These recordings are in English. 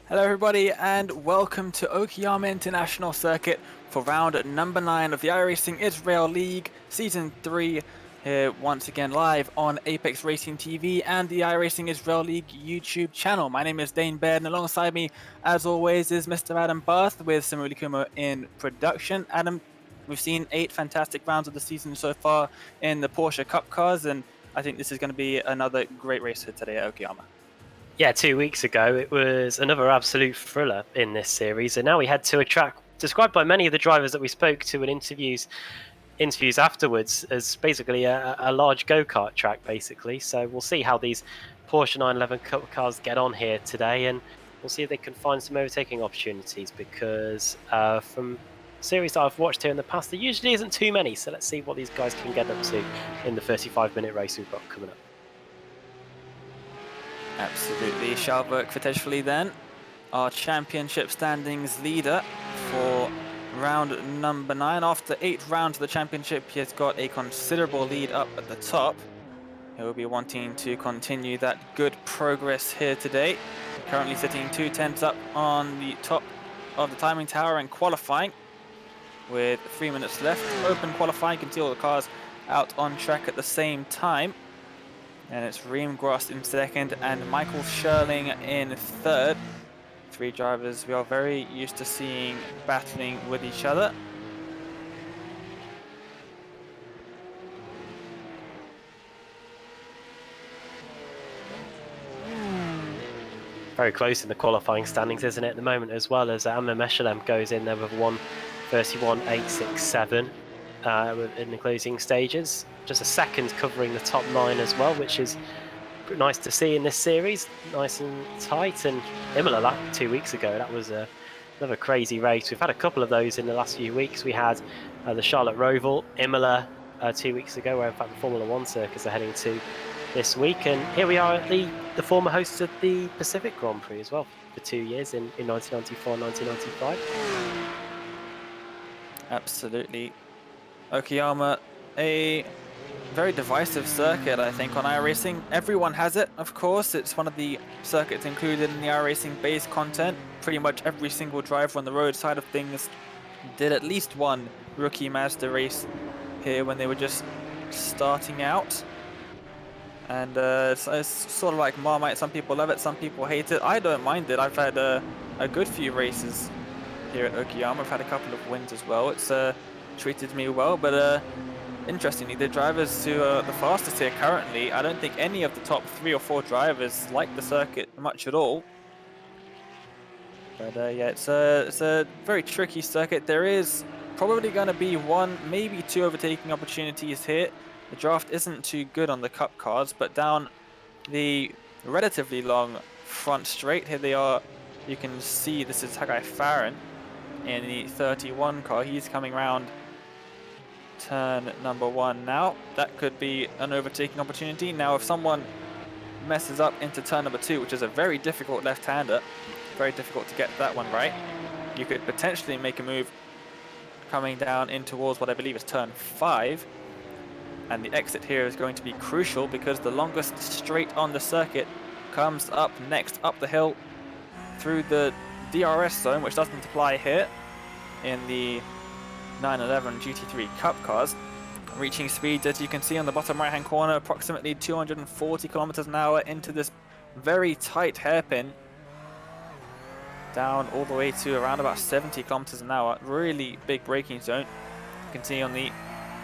Hello everybody and welcome to Okayama International Circuit for round number 9 of the iRacing Israel League Season 3 here once again live on Apex Racing TV and the iRacing Israel League YouTube channel. My name is Dane Baird and alongside me as always is Mr. Adam Barth with Samuli Kumo in production. Adam, we've seen 8 fantastic rounds of the season so far in the Porsche Cup cars and I think this is going to be another great race here today at Okayama. Yeah, 2 weeks ago it was another absolute thriller in this series, and now we head to a track described by many of the drivers that we spoke to in interviews afterwards as basically a large go-kart track, basically. So we'll see how these Porsche 911 Cup cars get on here today, and we'll see if they can find some overtaking opportunities, because from series that I've watched here in the past, there usually isn't too many. So let's see what these guys can get up to in the 35-minute race we've got coming up. Absolutely. Schalberg potentially then, our championship standings leader for round number 9. After 8 rounds of the championship, he has got a considerable lead up at the top. He'll be wanting to continue that good progress here today. Currently sitting 2/10 up on the top of the timing tower in qualifying with 3 minutes left. Open qualifying, you can see all the cars out on track at the same time. And it's Reem Gross in second and Michael Sherling in third. 3 drivers we are very used to seeing battling with each other. Very close in the qualifying standings, isn't it, at the moment, as well, as Amma Meshalem goes in there with 1:31.867 in the closing stages. Just a second covering the top 9 as well, which is nice to see in this series. Nice and tight. And Imola 2 weeks ago, that was another crazy race. We've had a couple of those in the last few weeks. We had the Charlotte Roval, Imola 2 weeks ago, where in fact the Formula 1 circuits are heading to this week. And here we are at the former hosts of the Pacific Grand Prix as well for 2 years in 1994 and 1995. Absolutely. Okayama, a very divisive circuit, I think, on iRacing. Everyone has it, of course. It's one of the circuits included in the iRacing base content. Pretty much every single driver on the road side of things did at least one rookie Mazda race here when they were just starting out. And it's sort of like Marmite. Some people love it, some people hate it. I don't mind it. I've had a good few races here at Okayama. I've had a couple of wins as well. It's treated me well, but interestingly, the drivers who are the fastest here currently, I don't think any of the top 3 or 4 drivers like the circuit much at all. But yeah, it's a very tricky circuit. There is probably going to be 1, maybe 2 overtaking opportunities here. The draft isn't too good on the cup cars, but down the relatively long front straight, here they are. You can see this is Hagai Farron in the 31 car. He's coming around turn number 1 now. That could be an overtaking opportunity. Now, if someone messes up into turn number 2, which is a very difficult left-hander, very difficult to get that one right, you could potentially make a move coming down in towards what I believe is turn 5. And the exit here is going to be crucial because the longest straight on the circuit comes up next, up the hill through the DRS zone, which doesn't apply here in the 911 GT3 Cup cars. Reaching speeds, as you can see on the bottom right hand corner, approximately 240 kilometers an hour into this very tight hairpin, down all the way to around about 70 kilometers an hour. Really big braking zone. You can see on the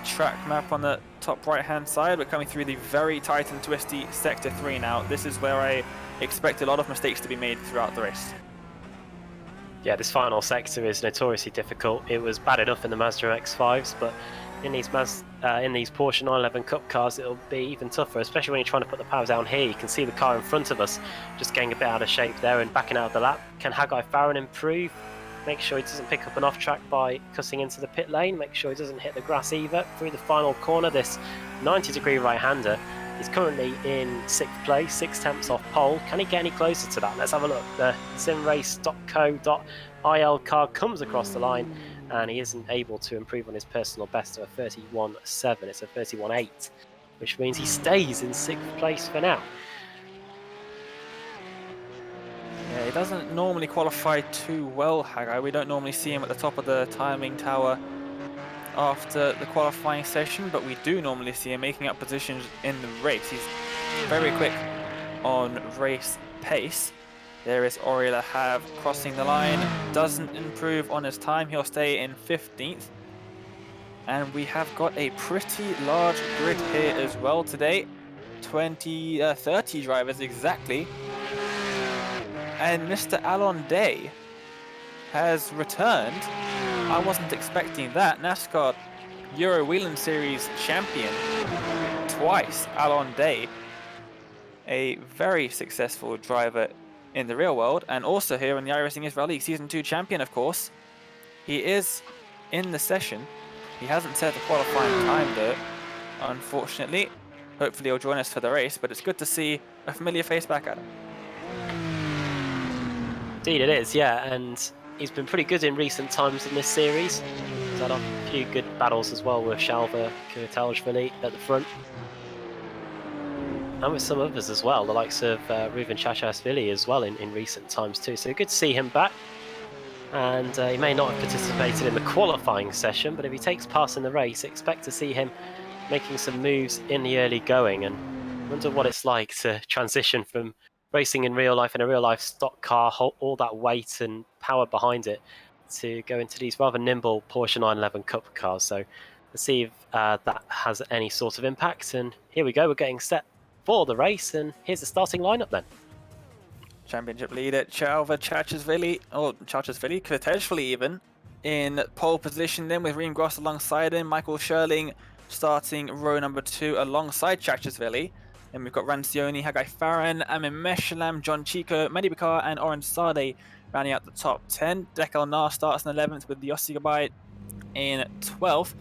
track map on the top right hand side, we're coming through the very tight and twisty sector 3 now. This is where I expect a lot of mistakes to be made throughout the race. Yeah, this final sector is notoriously difficult. It was bad enough in the Mazda X5s, but in these Porsche 911 Cup cars, it'll be even tougher, especially when you're trying to put the power down here. You can see the car in front of us just getting a bit out of shape there and backing out of the lap. Can Hagai Farron improve? Make sure he doesn't pick up an off-track by cutting into the pit lane. Make sure he doesn't hit the grass either. Through the final corner, this 90-degree right-hander is currently in 6th place, 6/10 off pole. Can he get any closer to that? Let's have a look. The simrace.co.il car comes across the line, and he isn't able to improve on his personal best to a 31.7. It's a 31.8, which means he stays in 6th place for now. Yeah, he doesn't normally qualify too well, Hagai. We don't normally see him at the top of the timing tower after the qualifying session, but we do normally see him making up positions in the race. He's very quick on race pace. There is Oran Sardi crossing the line, doesn't improve on his time. He'll stay in 15th. And we have got a pretty large grid here as well today. 30 drivers exactly. And Mr. Alon Day has returned. I wasn't expecting that. NASCAR Euro Wheeling Series champion twice, Alon Day. A very successful driver in the real world, and also here in the iRacing Israel League Season 2 champion, of course. He is in the session. He hasn't set the qualifying time though, unfortunately. Hopefully he'll join us for the race, but it's good to see a familiar face back at him. Indeed it is, yeah, and he's been pretty good in recent times in this series. He's had a few good battles as well with Shalva Kurtelshvili at the front. And with some others as well, the likes of Ruven Chachashvili as well in recent times too. So good to see him back. And he may not have participated in the qualifying session, but if he takes part in the race, expect to see him making some moves in the early going. And I wonder what it's like to transition from racing in real life in a real life stock car, all that weight and power behind it, to go into these rather nimble Porsche 911 Cup cars. So let's see if that has any sort of impact. And here we go, we're getting set for the race, and here's the starting lineup then. Championship leader Shalva Chachashvili, or Chachashvili, Kurtelshvili even, in pole position then with Reem Gross alongside him. Michael Sherling starting row number 2 alongside Chachashvili. Then we've got Rancioni, Hagai Farhan, Amin Meshalam, John Chico, Mehdi Bakar and Oran Sardi rounding out the top 10. Dekel Nar starts in 11th with Yossi Gabai in 12th.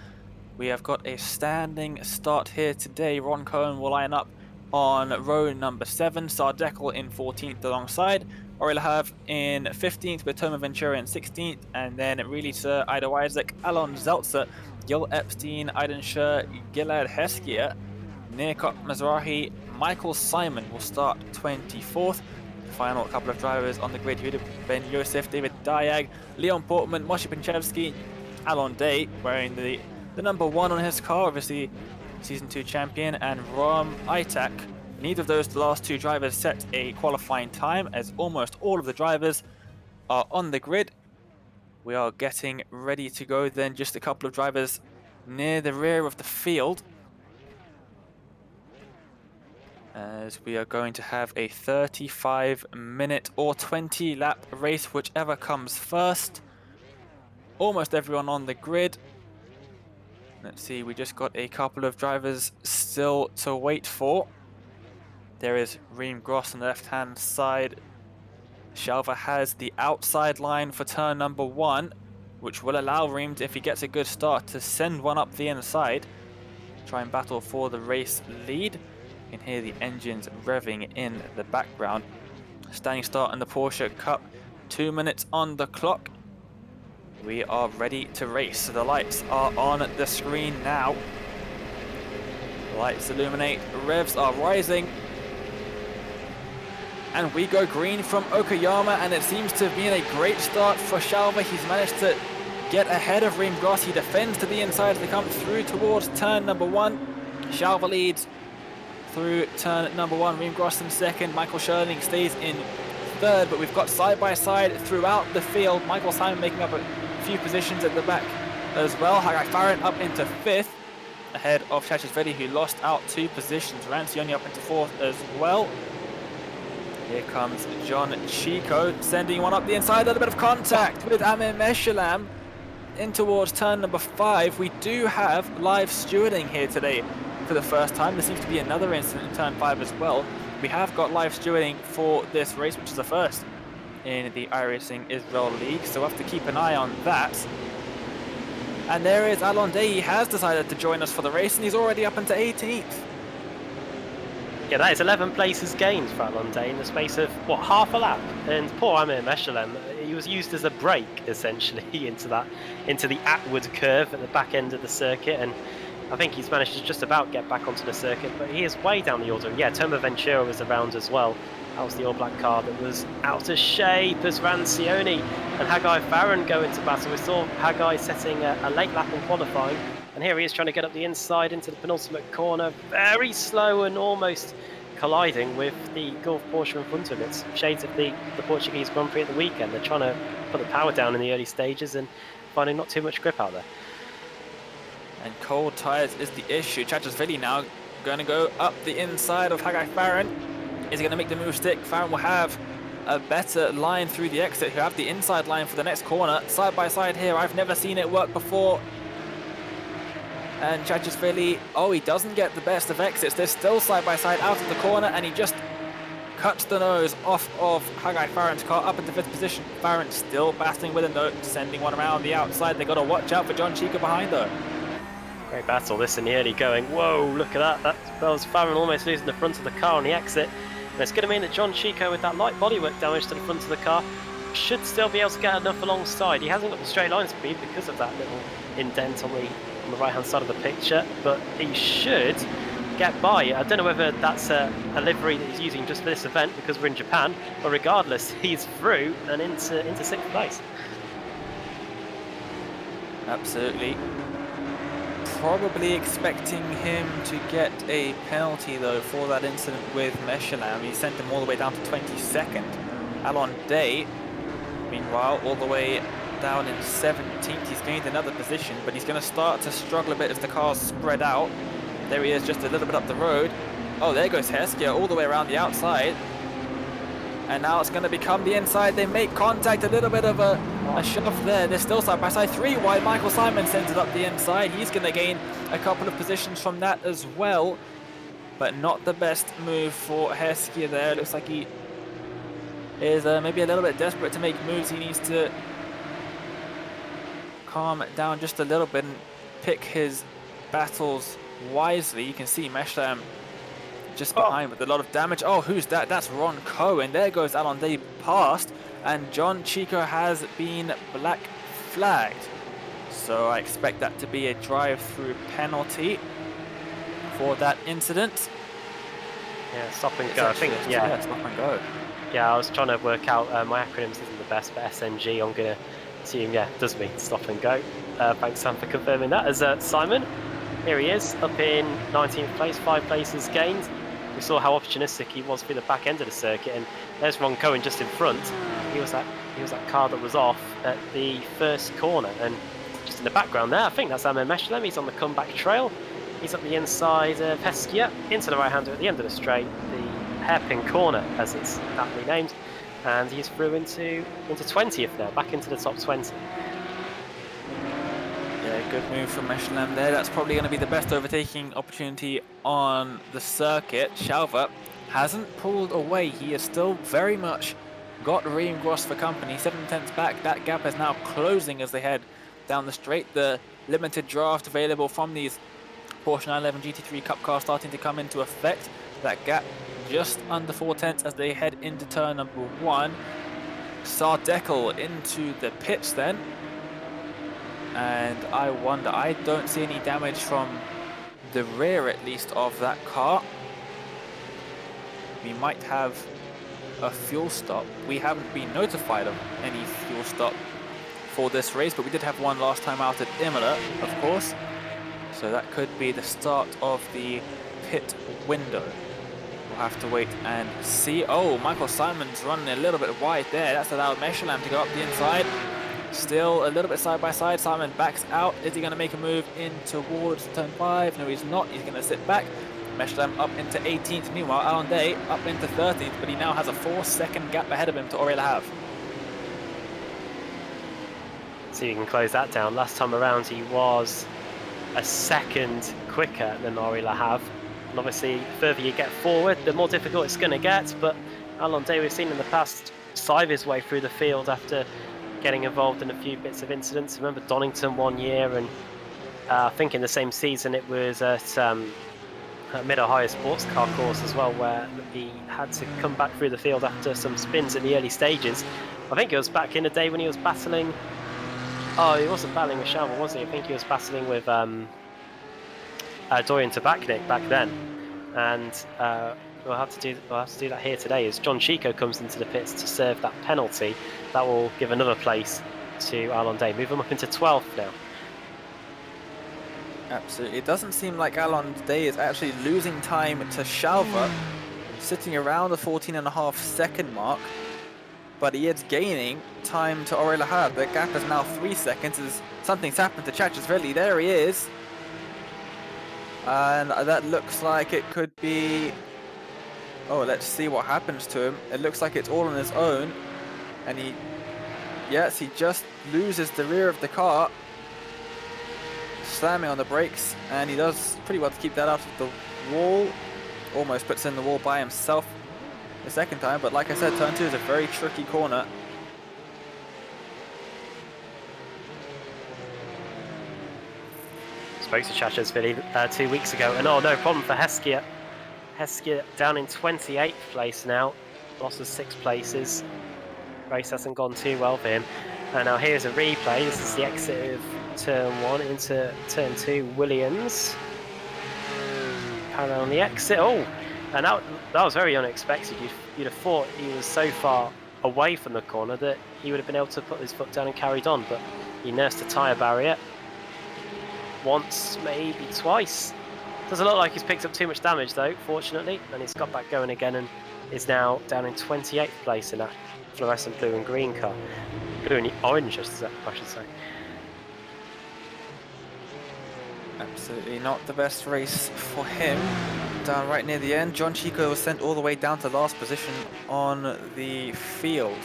We have got a standing start here today. Ron Cohen will line up on row number 7, Sardekel in 14th alongside, Oran Sardi in 15th with Toma Ventura in 16th, and then Relisa, Ido Isaac, Alon Zeltzer, Gil Epstein, Aiden Scher, Gilad Heskia, Nirkop Mizrahi, Michael Simon will start 24th. The final couple of drivers on the grid, Huda Ben Yosef, David Diag, Leon Portman, Moshe Pinchevsky, Alon Day wearing the number 1 on his car, obviously Season 2 champion, and Ram Itak. Neither of those last 2 drivers set a qualifying time, as almost all of the drivers are on the grid. We are getting ready to go then, just a couple of drivers near the rear of the field, as we are going to have a 35-minute or 20-lap race, whichever comes first. Almost everyone on the grid. Let's see, we just got a couple of drivers still to wait for. There is Reem Gross on the left-hand side. Shalva has the outside line for turn number 1, which will allow Reem, if he gets a good start, to send one up the inside. Try and battle for the race lead. You can hear the engines revving in the background. Standing start in the Porsche Cup. 2 minutes on the clock. We are ready to race. So the lights are on the screen now. The lights illuminate, revs are rising. And we go green from Okayama, and it seems to have been a great start for Shalva. He's managed to get ahead of Reem Gross. He defends to the inside as they come through towards turn number 1. Shalva leads through turn number 1. Reem Gross in 2nd. Michael Sherling stays in 3rd, but we've got side by side throughout the field. Michael Simon making up a few positions at the back as well. Hagai Farhan up into 5th, ahead of Chachashvili, who lost out 2 positions. Rancioni up into 4th as well. Here comes John Chico, sending one up the inside. A little bit of contact with Amin Meshalam in towards turn number 5. We do have live stewarding here today for the first time. There seems to be another incident in turn 5 as well. We have got live stewarding for this race, which is the first in the iRacing Israel League, so we'll have to keep an eye on that. And there is Alon Day. He has decided to join us for the race, and he's already up into 18th. Yeah, that is 11 places gained for Alon Day in the space of, what, half a lap? And poor Amir Meshalam, he was used as a brake, essentially, into the Atwood curve at the back end of the circuit, and I think he's managed to just about get back onto the circuit, but he is way down the order. And yeah, Toma Ventura was around as well. That was the All Black car that was out of shape as Rancioni and Haggai Farron go into battle. We saw Haggai setting a late lap in qualifying, and here he is trying to get up the inside into the penultimate corner, very slow and almost colliding with the Gulf Porsche in front of it. It's shades of the Portuguese Grand Prix at the weekend. They're trying to put the power down in the early stages and finding not too much grip out there. And cold tyres is the issue. Chachasvili now going to go up the inside of Haggai Farron. Is he going to make the move stick? Farron will have a better line through the exit. He'll have the inside line for the next corner. Side by side here. I've never seen it work before. And Chachasvili, oh, he doesn't get the best of exits. They're still side by side out of the corner, and he just cuts the nose off of Haggai Farron's car up into 5th position. Farron still battling with a note, sending one around the outside. They got to watch out for John Chica behind though. Great battle, this in the early going. Whoa, look at that. That was Farron almost losing the front of the car on the exit. And it's going to mean that John Chico, with that light bodywork damage to the front of the car, should still be able to get enough alongside. He hasn't got the straight line speed because of that little indent on the right-hand side of the picture, but he should get by. I don't know whether that's a livery that he's using just for this event because we're in Japan, but regardless, he's through and into 6th place. Absolutely. Probably expecting him to get a penalty though for that incident with Mechelen. He sent him all the way down to 22nd. Alon Day, meanwhile, all the way down in 17th. He's gained another position, but he's going to start to struggle a bit as the cars spread out. There he is, just a little bit up the road. Oh, there goes Heskia all the way around the outside. And now it's going to become the inside. They make contact, a little bit of a shove there. They're still side by side. 3 wide. Michael Simon sends it up the inside. He's going to gain a couple of positions from that as well. But not the best move for Heskia there. It looks like he is maybe a little bit desperate to make moves. He needs to calm down just a little bit and pick his battles wisely. You can see Mechelen just behind with a lot of damage. Oh, who's that? That's Ron Cohen. There goes Alon Day past, and John Chico has been black flagged. So I expect that to be a drive-through penalty for that incident. Yeah, stop and go. I think, yeah, stop and go. Yeah, I was trying to work out my acronyms isn't the best, but SNG, I'm going to assume, yeah, does mean stop and go. Thanks, Sam, for confirming that. As Simon, here he is, up in 19th place, 5 places gained. We saw how opportunistic he was through the back end of the circuit, and there's Ron Cohen just in front. He was that car that was off at the first corner, and just in the background there, I think that's Amir Mechelen. He's on the comeback trail. He's up the inside of Heskia, into the right-hander at the end of the straight, the hairpin corner, as it's aptly named, and he's through into 20th now, back into the top 20. Yeah, good move from Mechelen there. That's probably going to be the best overtaking opportunity on the circuit. Shalva hasn't pulled away. He has still very much got Reem Gross for company. 7/10 back. That gap is now closing as they head down the straight. The limited draft available from these Porsche 911 GT3 Cup cars starting to come into effect. That gap just under 4/10 as they head into turn number 1. Sardekel into the pits then. And I wonder, I don't see any damage from the rear at least of that car. We might have a fuel stop. We haven't been notified of any fuel stop for this race, but we did have one last time out at Imola, of course. So that could be the start of the pit window. We'll have to wait and see. Oh, Michael Simon's running a little bit wide there. That's allowed Mechelen to go up the inside. Still a little bit side by side. Simon backs out. Is he going to make a move in towards turn 5? No, he's not. He's going to sit back. Mechelen up into 18th. Meanwhile, Alon Day up into 13th, but he now has a 4-second gap ahead of him to Oran Sardi. See if you can close that down. Last time around, he was a second quicker than Oran Sardi. And obviously, the further you get forward, the more difficult it's going to get. But Alon Day, we've seen in the past, sive his way through the field after getting involved in a few bits of incidents. I remember Donington one year, and I think in the same season it was at Mid-Ohio Sports Car Course as well, where he had to come back through the field after some spins in the early stages. I think it was back in the day when he was battling... Oh, he wasn't battling with Shalva, was he? I think he was battling with Dorian Tabachnik back then. And we'll have to do that here today. As John Chico comes into the pits to serve that penalty, that will give another place to Alon Day. Move him up into 12th now. Absolutely. It doesn't seem like Alon Day is actually losing time to Shalva, sitting around the 14.5-second mark, but he is gaining time to Oran Sardi. The gap is now 3 seconds as something's happened to Chachasvili. There he is. And that looks like it could be... Oh, let's see what happens to him. It looks like it's all on his own. And he... Yes, he just loses the rear of the car, slamming on the brakes, and he does pretty well to keep that out of the wall. Almost puts in the wall by himself the second time, but like I said, turn 2 is a very tricky corner. Spoke to Chachasvili 2 weeks ago, and oh, no problem for Heskia. Heskia down in 28th place now, lost of 6 places. Race hasn't gone too well for him. And now here's a replay. This is the exit of turn 1 into turn 2. Williams parallel on the exit. Oh, and that was very unexpected. You'd have thought he was so far away from the corner that he would have been able to put his foot down and carried on, but he nursed a tyre barrier once, maybe twice. Doesn't look like he's picked up too much damage though, fortunately, and he's got back going again and is now down in 28th place in that fluorescent blue and green car. Blue and orange, I should say. Absolutely not the best race for him. Down right near the end, John Chico was sent all the way down to last position on the field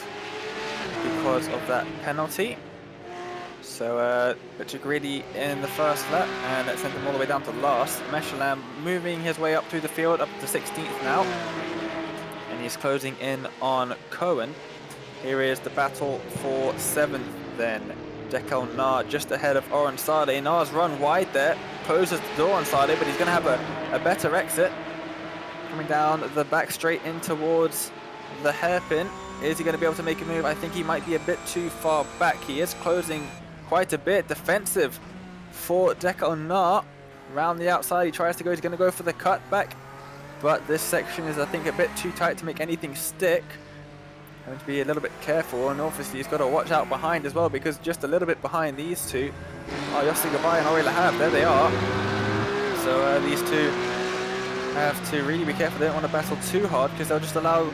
because of that penalty. So a bit too greedy in the first lap, and that sent him all the way down to last. Mechelin moving his way up through the field, up to 16th now. And he's closing in on Cohen. Here is the battle for 7th then. Dekel Nar just ahead of Oran Sardi. Nar's run wide there, closes the door on Sardi, but he's going to have a better exit. Coming down the back straight in towards the hairpin. Is he going to be able to make a move? I think he might be a bit too far back. He is closing quite a bit. Defensive for Dekel Nar. Around the outside, he tries to go. He's going to go for the cutback, but this section is, I think, a bit too tight to make anything stick. Having to be a little bit careful, and obviously he's got to watch out behind as well, because just a little bit behind these two are Yossi Gabay and Oran Sardi. There they are. So these two have to really be careful. They don't want to battle too hard, because they'll just allow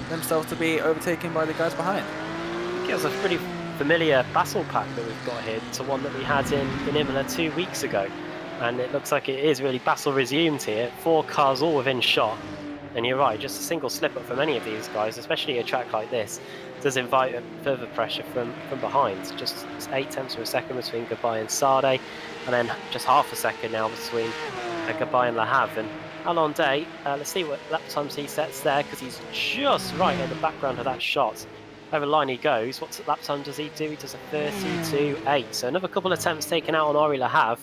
themselves to be overtaken by the guys behind. It gives a pretty familiar battle pack that we've got here to one that we had in Imola 2 weeks ago, and it looks like it is really battle resumed here. 4 cars all within shot. And you're right, just a single slip up from any of these guys, especially a track like this, does invite further pressure from behind. Just 8 tenths of a second between Gabay and Sardi, and then just half a second now between Gabay and Le Havre. And Alon Day, let's see what lap times he sets there, because he's just right in the background of that shot. Over the line he goes. What lap time does he do? He does a 32.8. So another couple of attempts taken out on Oran Sardi,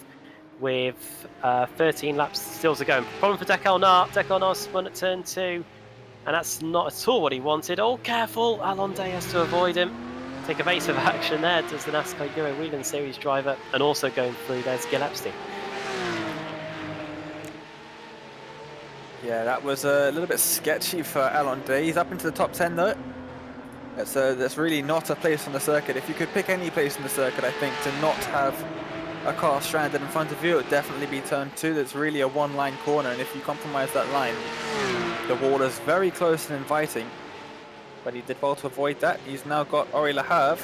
with 13 laps still to go. Problem for Dekel Nar. Dekel Nar spun at turn 2, and that's not at all what he wanted. Oh, careful! Alon Day has to avoid him. Take evasive action there, does the NASCAR Euro Whelen Series driver, and also going through there's Gil Epstein. Yeah, that was a little bit sketchy for Alon Day. He's up into the top 10 though. That's really not a place on the circuit. If you could pick any place in the circuit, I think, to not have a car stranded in front of you, it would definitely be turn 2. That's really a one-line corner, and if you compromise that line, the wall is very close and inviting. But he did well to avoid that. He's now got Oran Sardi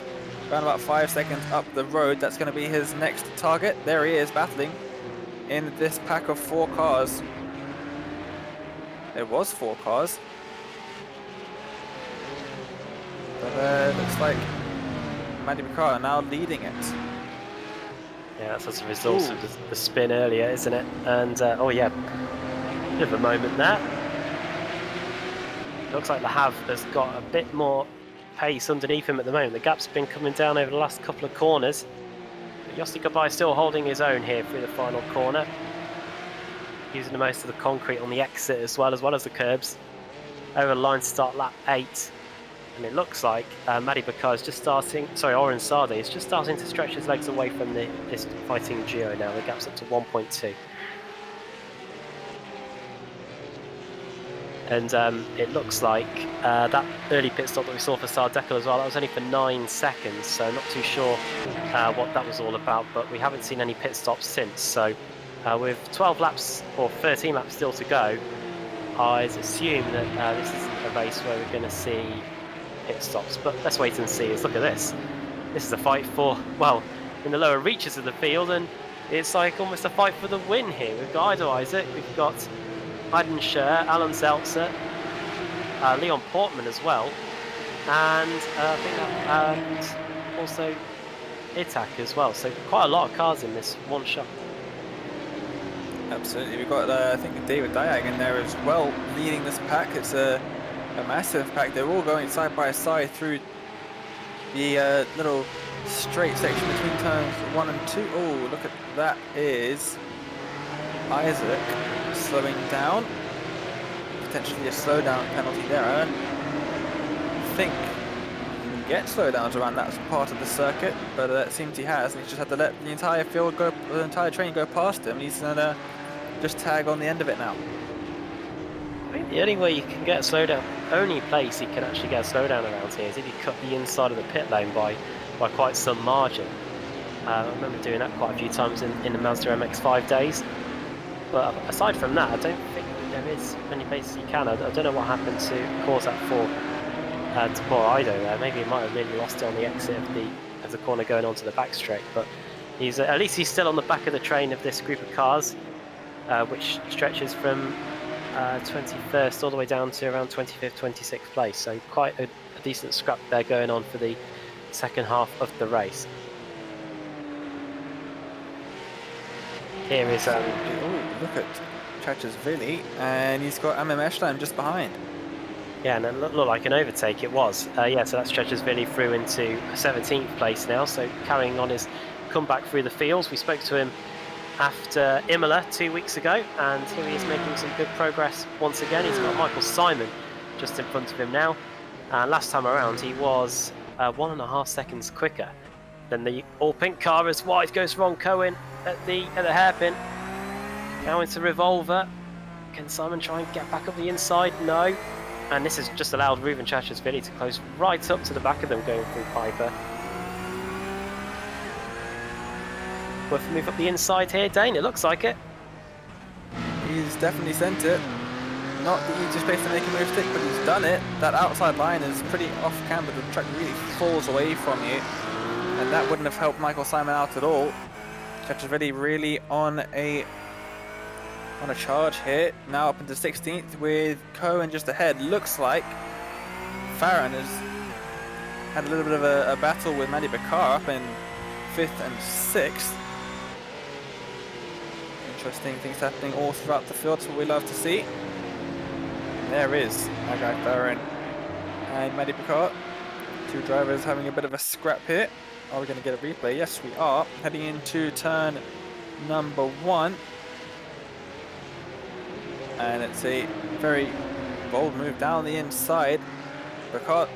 around about 5 seconds up the road. That's going to be his next target. There he is, battling in this pack of 4 cars. It was 4 cars. But looks like Madi Bakar are now leading it. Yeah, that's as a result of the spin earlier, isn't it? And, oh yeah, bit of a moment there. Looks like Le Havre has got a bit more pace underneath him at the moment. The gap's been coming down over the last couple of corners. But Yossi Gabay still holding his own here through the final corner. Using the most of the concrete on the exit as well as the curbs. Over the line to start lap 8. And it looks like Madi Bakar is just starting, Oran Sardi is just starting to stretch his legs away from this fighting duo now. The gap's up to 1.2. And it looks like that early pit stop that we saw for Sardeckle as well, that was only for 9 seconds, so not too sure what that was all about, but we haven't seen any pit stops since. So with 12 laps or 13 laps still to go, I'd assume that this isn't a race where we're going to see pit stops, but let's wait and see. Look at this. This is a fight for, well, in the lower reaches of the field, and it's like almost a fight for the win here. We've got Ido Isaac, we've got Aiden Scher, Alan Zeltzer, Leon Portman as well, and I think and also Itak as well. So quite a lot of cars in this one shot. Absolutely, we've got I think David Diag in there as well, leading this pack. It's a massive pack. They're all going side by side through the little straight section between turns 1 and 2. Oh, look at that! Is Isaac slowing down? Potentially a slowdown penalty there. I don't think you can get slowdowns around that part of the circuit, but it seems he has, and he's just had to let the entire field go, the entire train go past him. He's gonna just tag on the end of it now. I think the only way you can get a slowdown, only place you can actually get a slowdown around here is if you cut the inside of the pit lane by quite some margin. I remember doing that quite a few times in the Mazda MX-5 days. But aside from that, I don't think there is many places you can. I don't know what happened to cause that for to poor Ido there. Maybe he might have really lost it on the exit of the corner going onto the back straight. But he's at least he's still on the back of the train of this group of cars, which stretches from 21st all the way down to around 25th, 26th place. So quite a decent scrap there going on for the second half of the race. Here is oh, look at Chachasvili, and he's got Amim Eshlam just behind. Yeah, and it looked like an overtake it was. Yeah, so that's Chachasvili through into 17th place now, so carrying on his comeback through the fields. We spoke to him after Imola 2 weeks ago, and here he is making some good progress once again. He's got Michael Simon just in front of him now. Last time around he was 1.5 seconds quicker than the all-pink car as wide goes Ron Cohen at the hairpin. Now into Revolver. Can Simon try and get back up the inside? No. And this has just allowed Ruben Chachasvili to close right up to the back of them going through Piper. Worth a move up the inside here, Dane? It looks like it. He's definitely sent it. Not the easiest place to make a move stick, but he's done it. That outside line is pretty off camber. The track really falls away from you, and that wouldn't have helped Michael Simon out at all. Chachasvili really on a charge here. Now up into 16th with Cohen just ahead. Looks like Farron has had a little bit of a battle with Mandy Bakar up in 5th and 6th. Interesting things happening all throughout the field. That's what we love to see. And there is our guy Farron and Mandy Bakar. Two drivers having a bit of a scrap here. Are we going to get a replay? Yes, we are. Heading into turn number 1. And it's a very bold move down the inside. Bakar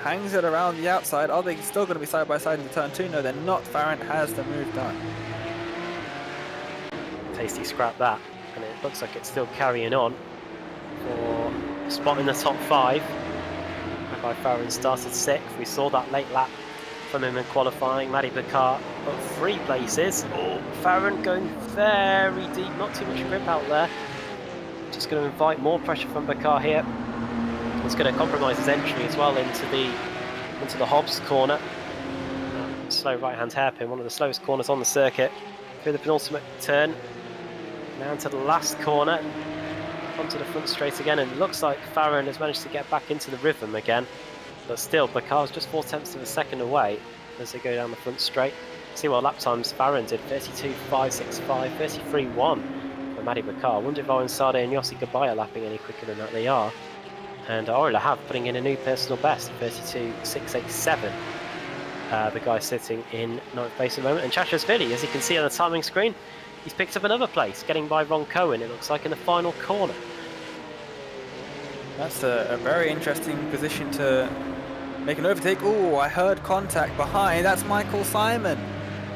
hangs it around the outside. Are they still going to be side by side into turn 2? No, they're not. Farron has the move done. Tasty scrap that. And it looks like it's still carrying on for a spot in the top 5. Whereby Farron started 6th. We saw that late lap from him in qualifying. Matty Bakar up 3 places. Oh, Farron going very deep. Not too much grip out there. Just going to invite more pressure from Bakar here. It's going to compromise his entry as well into the Hobbs corner. Slow right-hand hairpin, one of the slowest corners on the circuit. Through the penultimate turn. Now into the last corner. Onto the front straight again, and it looks like Farron has managed to get back into the rhythm again. But still, Bakar's just 0.4 of a second away as they go down the front straight. See what lap times Farron did: 32.565, 33.1 for Matty Bakar. I wonder if Oran Sardi and Yossi Gabay are lapping any quicker than that. They are. And Orla have putting in a new personal best, 32.687. The guy sitting in 9th place at the moment. And Chachasvili, as you can see on the timing screen, he's picked up another place, getting by Ron Cohen, it looks like, in the final corner. That's a very interesting position to make an overtake. Oh, I heard contact behind. That's Michael Simon.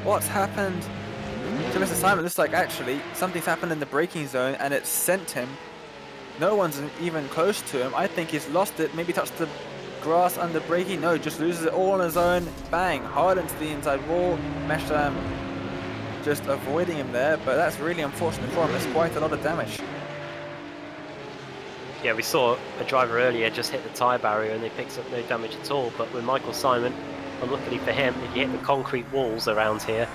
What's happened to Mr. Simon? Looks like actually something's happened in the braking zone and it sent him No one's even close to him. I think he's lost it. Maybe touched the grass under braking. No, just loses it all on his own. Bang, hard into the inside wall. Meshlam just avoiding him there, but that's really unfortunate for him. There's quite a lot of damage. Yeah, we saw a driver earlier just hit the tyre barrier and they picked up no damage at all, but with Michael Simon, unluckily for him, if you hit the concrete walls around here,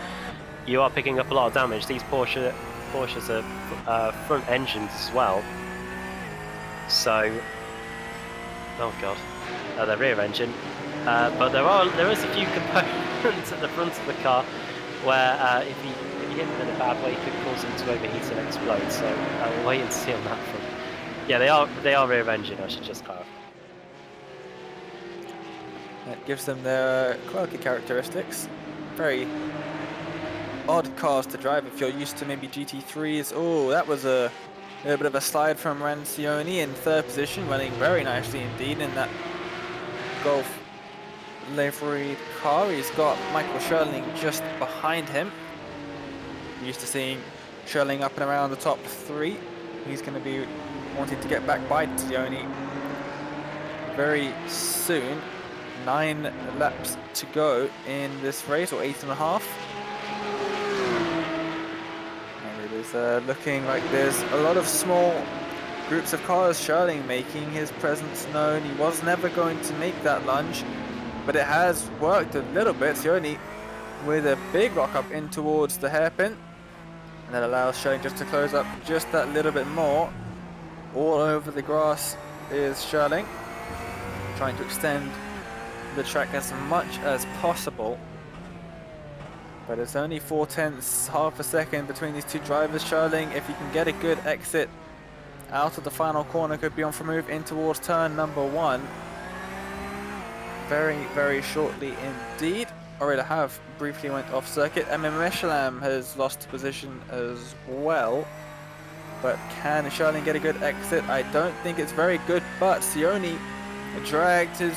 you are picking up a lot of damage. These Porsches are front engines as well, so oh god, they're rear engine, but there is a few components at the front of the car where if you hit them in a bad way, it could cause them to overheat and explode. So we'll wait and see on that front. Yeah, they are rear engine. I should just clarify. That gives them their quirky characteristics. Very odd cars to drive if you're used to maybe GT3s. Oh, that was a little bit of a slide from Rancioni in third position, running very nicely indeed in that Golf livery car. He's got Michael Sherling just behind him. Used to seeing Sherling up and around the top 3. He's going to be wanting to get back by Tizioni very soon. 9 laps to go in this race, or 8.5. And it is looking like there's a lot of small groups of cars. Sherling making his presence known. He was never going to make that lunge, but it has worked a little bit. Tizioni with a big rock up in towards the hairpin, and that allows Sherling just to close up just that little bit more. All over the grass is Sherling, trying to extend the track as much as possible. But it's only 0.4, half a second between these two drivers. Sherling, if he can get a good exit out of the final corner, could be on for a move in towards turn number 1. Very, very shortly indeed. Already have briefly went off circuit. Meshlam has lost position as well. But can Sherling get a good exit? I don't think it's very good, but Sioni dragged his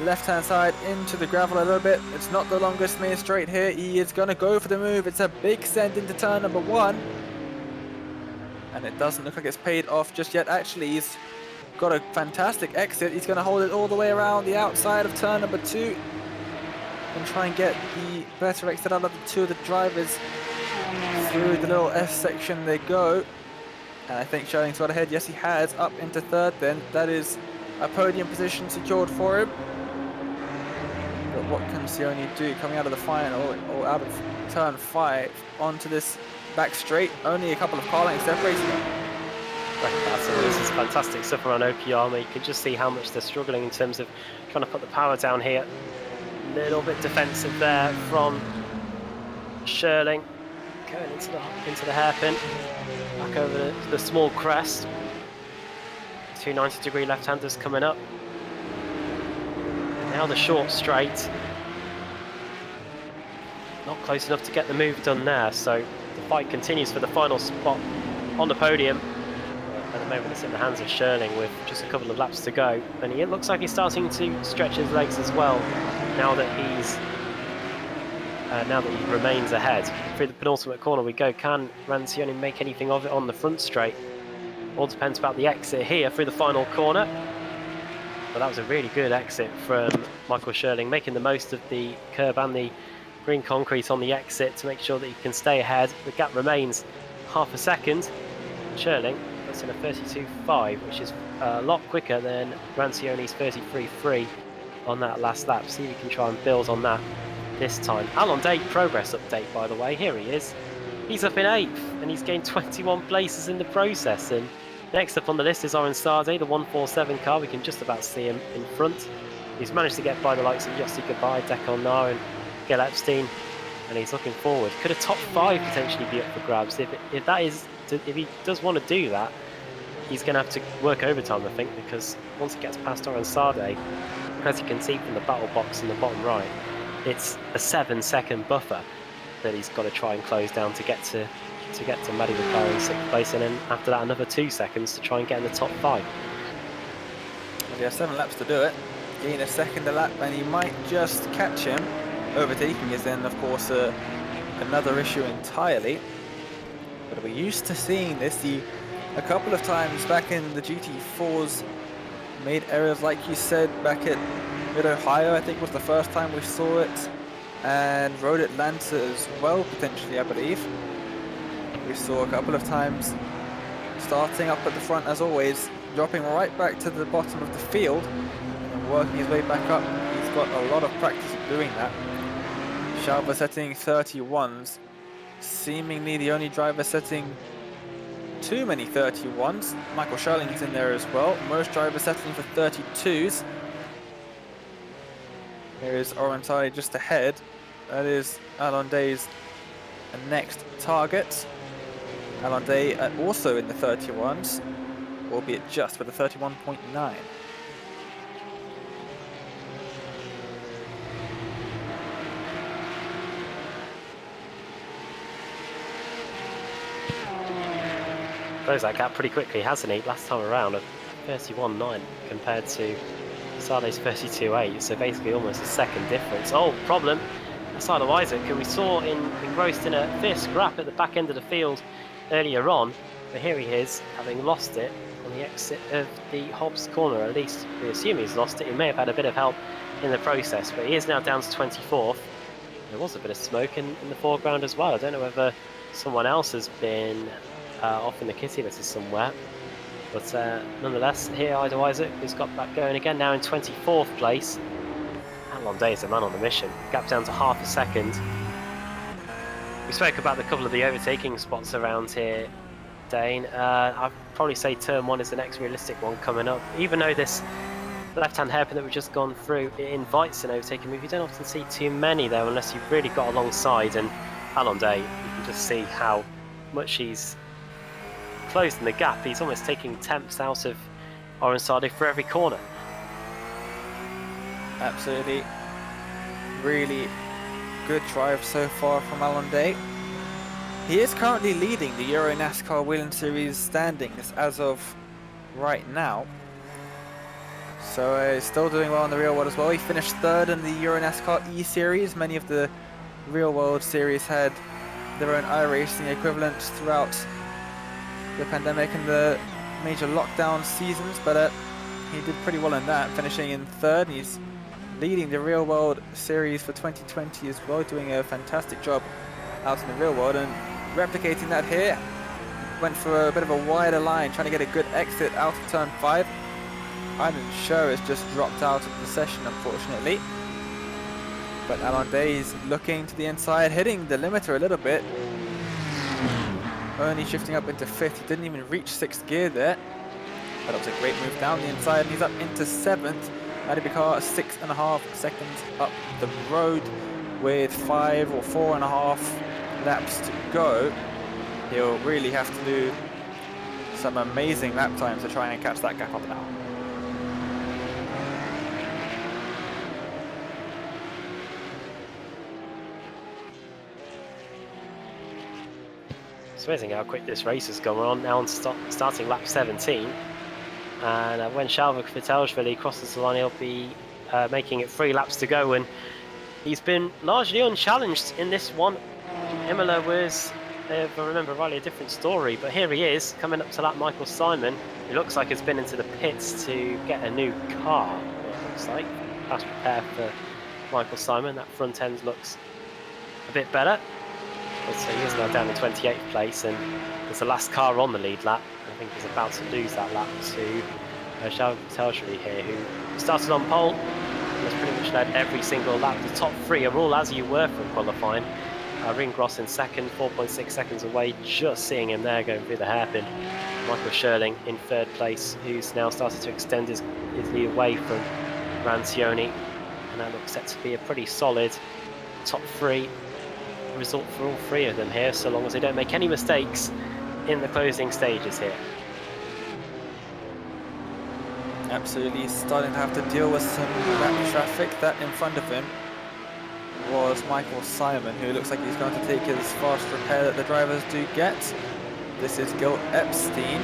left-hand side into the gravel a little bit. It's not the longest main straight here. He is going to go for the move. It's a big send into turn number 1. And it doesn't look like it's paid off just yet. Actually, he's got a fantastic exit. He's going to hold it all the way around the outside of turn number 2 and try and get the better exit out of the two of the drivers. Through the little S section they go. And I think Sherling's got ahead. Yes, he has. Up into third then. That is a podium position secured for him. But what can Sioni do coming out of the final, or out of turn 5 onto this back straight? Only a couple of car lengths separating them. This is fantastic stuff around Okayama. You can just see how much they're struggling in terms of trying to put the power down here. A little bit defensive there from Sherling. Going into the hairpin. Back over the small crest. 2 90-degree left-handers coming up. Now the short straight. Not close enough to get the move done there, so the fight continues for the final spot on the podium. At the moment it's in the hands of Sherling with just a couple of laps to go, and it looks like he's starting to stretch his legs as well now that he remains ahead. Through the penultimate corner we go. Can Rancioni make anything of it on the front straight? All depends about the exit here through the final corner. But that was a really good exit from Michael Sherling, making the most of the curb and the green concrete on the exit to make sure that he can stay ahead. The gap remains half a second. Sherling puts in a 32.5, which is a lot quicker than Rancioni's 33.3 on that last lap. See if he can try and build on that this time. Alon Day progress update, by the way. Here he is. He's up in 8th and he's gained 21 places in the process. And next up on the list is Oran Sardi, the 147 car. We can just about see him in front. He's managed to get by the likes of Yossi Gabai, Decon Nar and Gil Epstein, and he's looking forward. Could a top 5 potentially be up for grabs? If he does want to do that, he's going to have to work overtime, I think, because once he gets past Oran Sardi, as you can see from the battle box in the bottom right, it's a 7-second buffer that he's got to try and close down to get to Maddie Ricciardo in 6th place, and then after that another 2 seconds to try and get in the top 5. Well, he has 7 laps to do it. Gain a second a lap and he might just catch him. Overtaking is then of course another issue entirely. But we're used to seeing this. The a couple of times back in the GT4s, made errors like you said back at Mid-Ohio, I think was the first time we saw it, and Road Atlanta as well, potentially, I believe. We saw a couple of times starting up at the front as always, dropping right back to the bottom of the field, and working his way back up. He's got a lot of practice of doing that. Shalva setting 31s, seemingly the only driver setting too many 31s. Michael Sherling's in there as well. Most drivers settling for 32s. Here is Oran Sardi just ahead. That is Alon Day's next target. Alon Day also in the 31s, albeit just with a 31.9. Closed that gap pretty quickly, hasn't he? Last time around, a 31.9 compared to Sardi's 32.8, so basically almost a second difference. Oh, problem. Aside of Isaac, who we saw engrossed in a fierce scrap at the back end of the field earlier on, but here he is, having lost it on the exit of the Hobbs corner. At least we assume he's lost it. He may have had a bit of help in the process, but he is now down to 24th. There was a bit of smoke in the foreground as well. I don't know whether someone else has been off in the kitty litter somewhere, but nonetheless, here Ido Isaac has got that going again, now in 24th place. Alon Day is the man on the mission. Gap down to half a second. We spoke about a couple of the overtaking spots around here, Dane. I'd probably say turn 1 is the next realistic one coming up. Even though this left-hand hairpin that we've just gone through, it invites an overtaking move, you don't often see too many there unless you've really got alongside. And Alon Day, you can just see how much he's closing the gap. He's almost taking temps out of Oran Sardi for every corner. Absolutely. Really good drive so far from Alon Day. He is currently leading the Euro NASCAR Whelen Series standings as of right now. So he's still doing well in the real world as well. He finished 3rd in the Euro NASCAR E Series. Many of the real world series had their own iRacing equivalents throughout the pandemic and the major lockdown seasons, but he did pretty well in that, finishing in 3rd. He's leading the real world series for 2020 as well, doing a fantastic job out in the real world and replicating that here. Went for a bit of a wider line, trying to get a good exit out of turn 5. Ivan Scher has just dropped out of the session, unfortunately. But Alon Day is looking to the inside, hitting the limiter a little bit. Only shifting up into 5th. He didn't even reach 6th gear there. That was a great move down the inside, and he's up into 7th. Adibikar 6.5 seconds up the road with 5 or 4.5 laps to go. He'll really have to do some amazing lap times to try and catch that gap up now. It's amazing how quick this race has gone. We're on now on starting lap 17. And when Shalva Kvitelashvili crosses the line, he'll be making it 3 laps to go. And he's been largely unchallenged in this one. Imola was, if I remember rightly, a different story. But here he is, coming up to lap Michael Simon. He looks like he's been into the pits to get a new car, it looks like. Fast prepare for Michael Simon. That front end looks a bit better. But he is now down in 28th place, and it's the last car on the lead lap. I think he's about to lose that lap to Shalva Kvitelashvili here, who started on pole and has pretty much led every single lap. The top 3 are all as you were from qualifying. Ringross in 2nd, 4.6 seconds away, just seeing him there going through the hairpin. Michael Sherling in 3rd place, who's now started to extend his lead away from Rancioni, and that looks set to be a pretty solid top 3 result for all 3 of them here, so long as they don't make any mistakes in the closing stages here. Absolutely, he's starting to have to deal with some back traffic. That in front of him was Michael Simon, who looks like he's going to take his fast repair that the drivers do get. This is Gil Epstein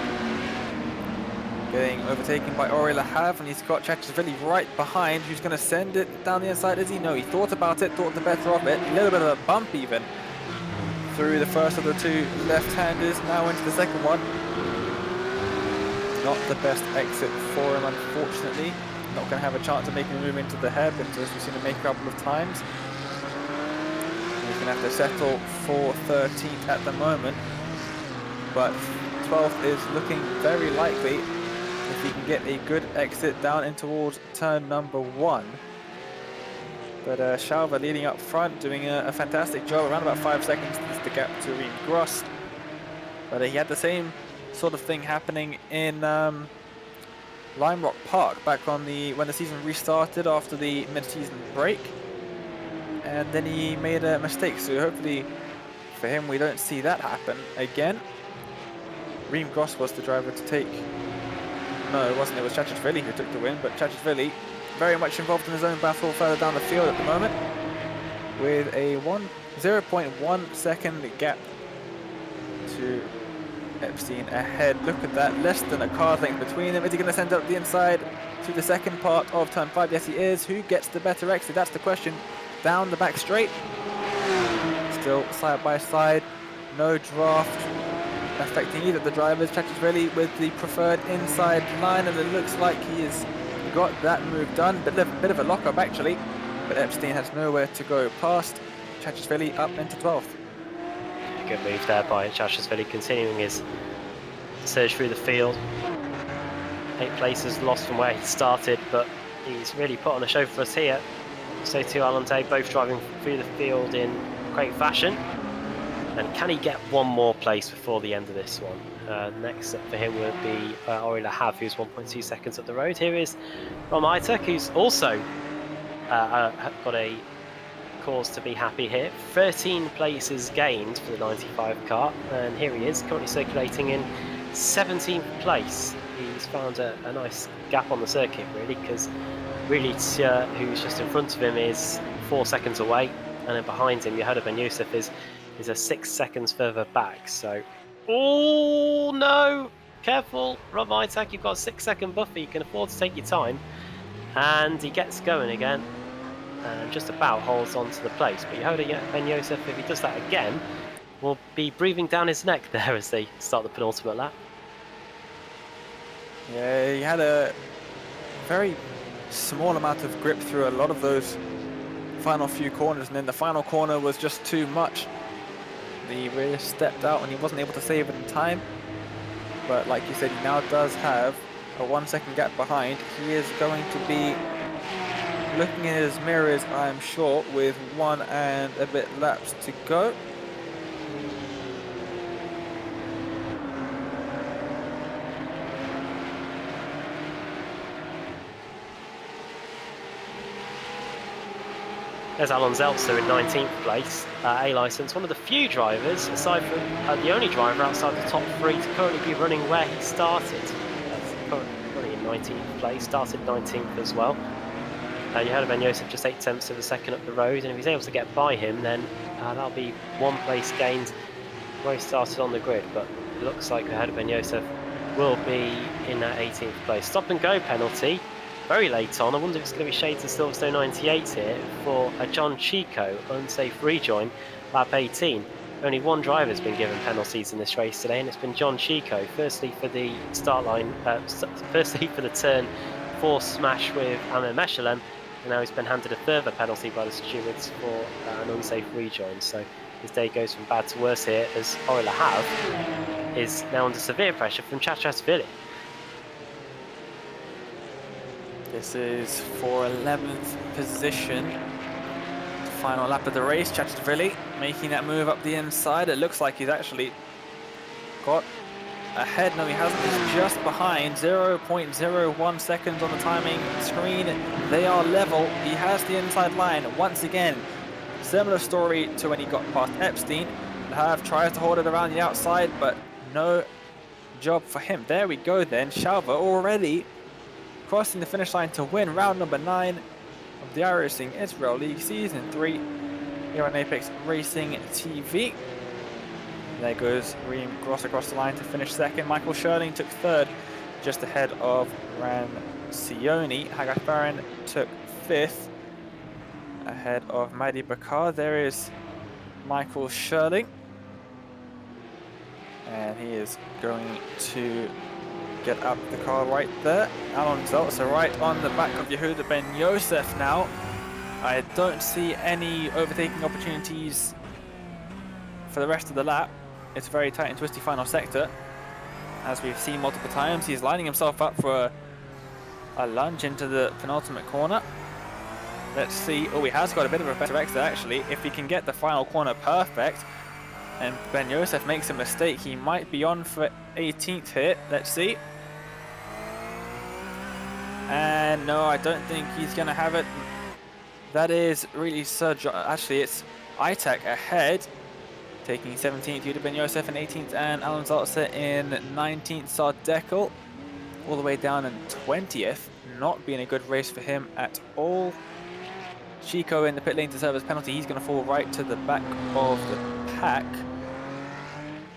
getting overtaken by Ori Lahav, and he's got Chachashvili right behind, who's going to send it down the inside. Does he know? He thought about it, thought the better of it. A little bit of a bump even through the first of the 2 left-handers, now into the second one. not the best exit for him, unfortunately. Not going to have a chance of making a move into the hairpin, as we've seen him make a couple of times. He's going to have to settle for 13th at the moment, but 12th is looking very likely if he can get a good exit down in towards turn number 1. But Shalva leading up front, doing a fantastic job. Around about 5 seconds is the gap to Reem Gross. But he had the same sort of thing happening in Lime Rock Park back on when the season restarted after the mid-season break, and then he made a mistake. So hopefully for him we don't see that happen again. Reem Gross was the driver to take. No, it wasn't. It was Chachashvili who took the win, but Chachashvili very much involved in his own battle further down the field at the moment, with a 0.1 second gap to Epstein ahead. Look at that, less than a car's length between them. Is he going to send up the inside to the second part of turn 5? Yes, he is. Who gets the better exit? That's the question. Down the back straight. Still side by side. No draft affecting either of the drivers. Chachashvili with the preferred inside line, and it looks like he has got that move done. Bit of a lock-up actually, but Epstein has nowhere to go past. Chachashvili up into 12th. Good move there by Chachashvili, continuing his surge through the field. 8 places lost from where he started, but he's really put on a show for us here. So too Alante, both driving through the field in great fashion. And can he get one more place before the end of this one? Next up for him would be Ori Lahav, who's 1.2 seconds up the road. Here is Rom Itek, who's also got a cause to be happy here. 13 places gained for the 95 car, and here he is, currently circulating in 17th place. He's found a nice gap on the circuit, really, because really who's just in front of him is 4 seconds away, and then behind him, Yehuda Ben Youssef is a 6 seconds further back. So, oh no, careful, Rob Itek, you've got a 6-second buffer, you can afford to take your time, and he gets going again. And just about holds on to the place. But Yehuda Ben Youssef, if he does that again, will be breathing down his neck there as they start the penultimate lap. Yeah, he had a very small amount of grip through a lot of those final few corners, and then the final corner was just too much. The rear stepped out and he wasn't able to save it in time. But like you said, he now does have a 1 second gap behind. He is going to be looking in his mirrors, I'm sure, with 1 and a bit laps to go. There's Alan Zeltzer in 19th place, A licence, one of the few drivers, aside from the only driver outside the top 3 to currently be running where he started. Currently in 19th place, started 19th as well. Yehuda Ben Youssef just 8 tenths of a second up the road, and if he's able to get by him, then that'll be 1 place gained where he started on the grid. But it looks like Yehuda Ben Youssef will be in that 18th place. Stop and go penalty, very late on. I wonder if it's going to be shades of Silverstone 98 here for a John Chico unsafe rejoin, lap 18. Only 1 driver has been given penalties in this race today, and it's been John Chico. Firstly for the start line, firstly for the turn 4 smash with Amir Meshalem, and now he's been handed a further penalty by the stewards for an unsafe rejoin. So his day goes from bad to worse here, as Ori Lahav is now under severe pressure from Chachashvili. This is for 11th position. Final lap of the race. Chachashvili making that move up the inside. It looks like he's actually got ahead. No, he hasn't. He's just behind. 0.01 seconds on the timing screen. They are level. He has the inside line once again. Similar story to when he got past Epstein. Have tried to hold it around the outside, but no job for him. There we go then. Shalva already crossing the finish line to win round number 9 of the iRacing Israel League Season 3 here on Apex Racing TV. There goes Reem Gross across the line to finish second. Michael Sherling took third, just ahead of Ran Sioni. Hagar Farron took 5th, ahead of Madi Bakar. There is Michael Sherling, and he is going to get out the car right there. Alan Zeltzer right on the back of Yehuda Ben Yosef now. I don't see any overtaking opportunities for the rest of the lap. It's a very tight and twisty final sector. As we've seen multiple times, he's lining himself up for a lunge into the penultimate corner. Let's see. Oh, he has got a bit of a better exit actually. If he can get the final corner perfect and Ben Yosef makes a mistake, he might be on for 18th here. Let's see. And no, I don't think he's going to have it. That is really Sergio. Actually, it's iTech ahead, taking 17th, Yehuda Ben Yosef in 18th, and Alan Zeltzer in 19th. Sardekel all the way down in 20th. Not being a good race for him at all. Chico in the pit lane to serve his penalty. He's going to fall right to the back of the pack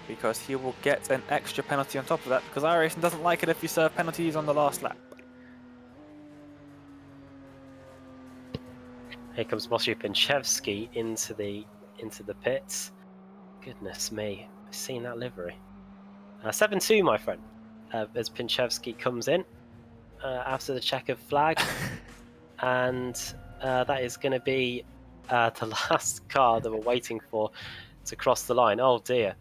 because he will get an extra penalty on top of that, because iRacing doesn't like it if you serve penalties on the last lap. Here comes Moshe Pinchevsky into the pits. Goodness me, I've seen that livery. 7-2, my friend, as Pinchevsky comes in after the checkered flag. And that is going to be the last car that we're waiting for to cross the line. Oh dear.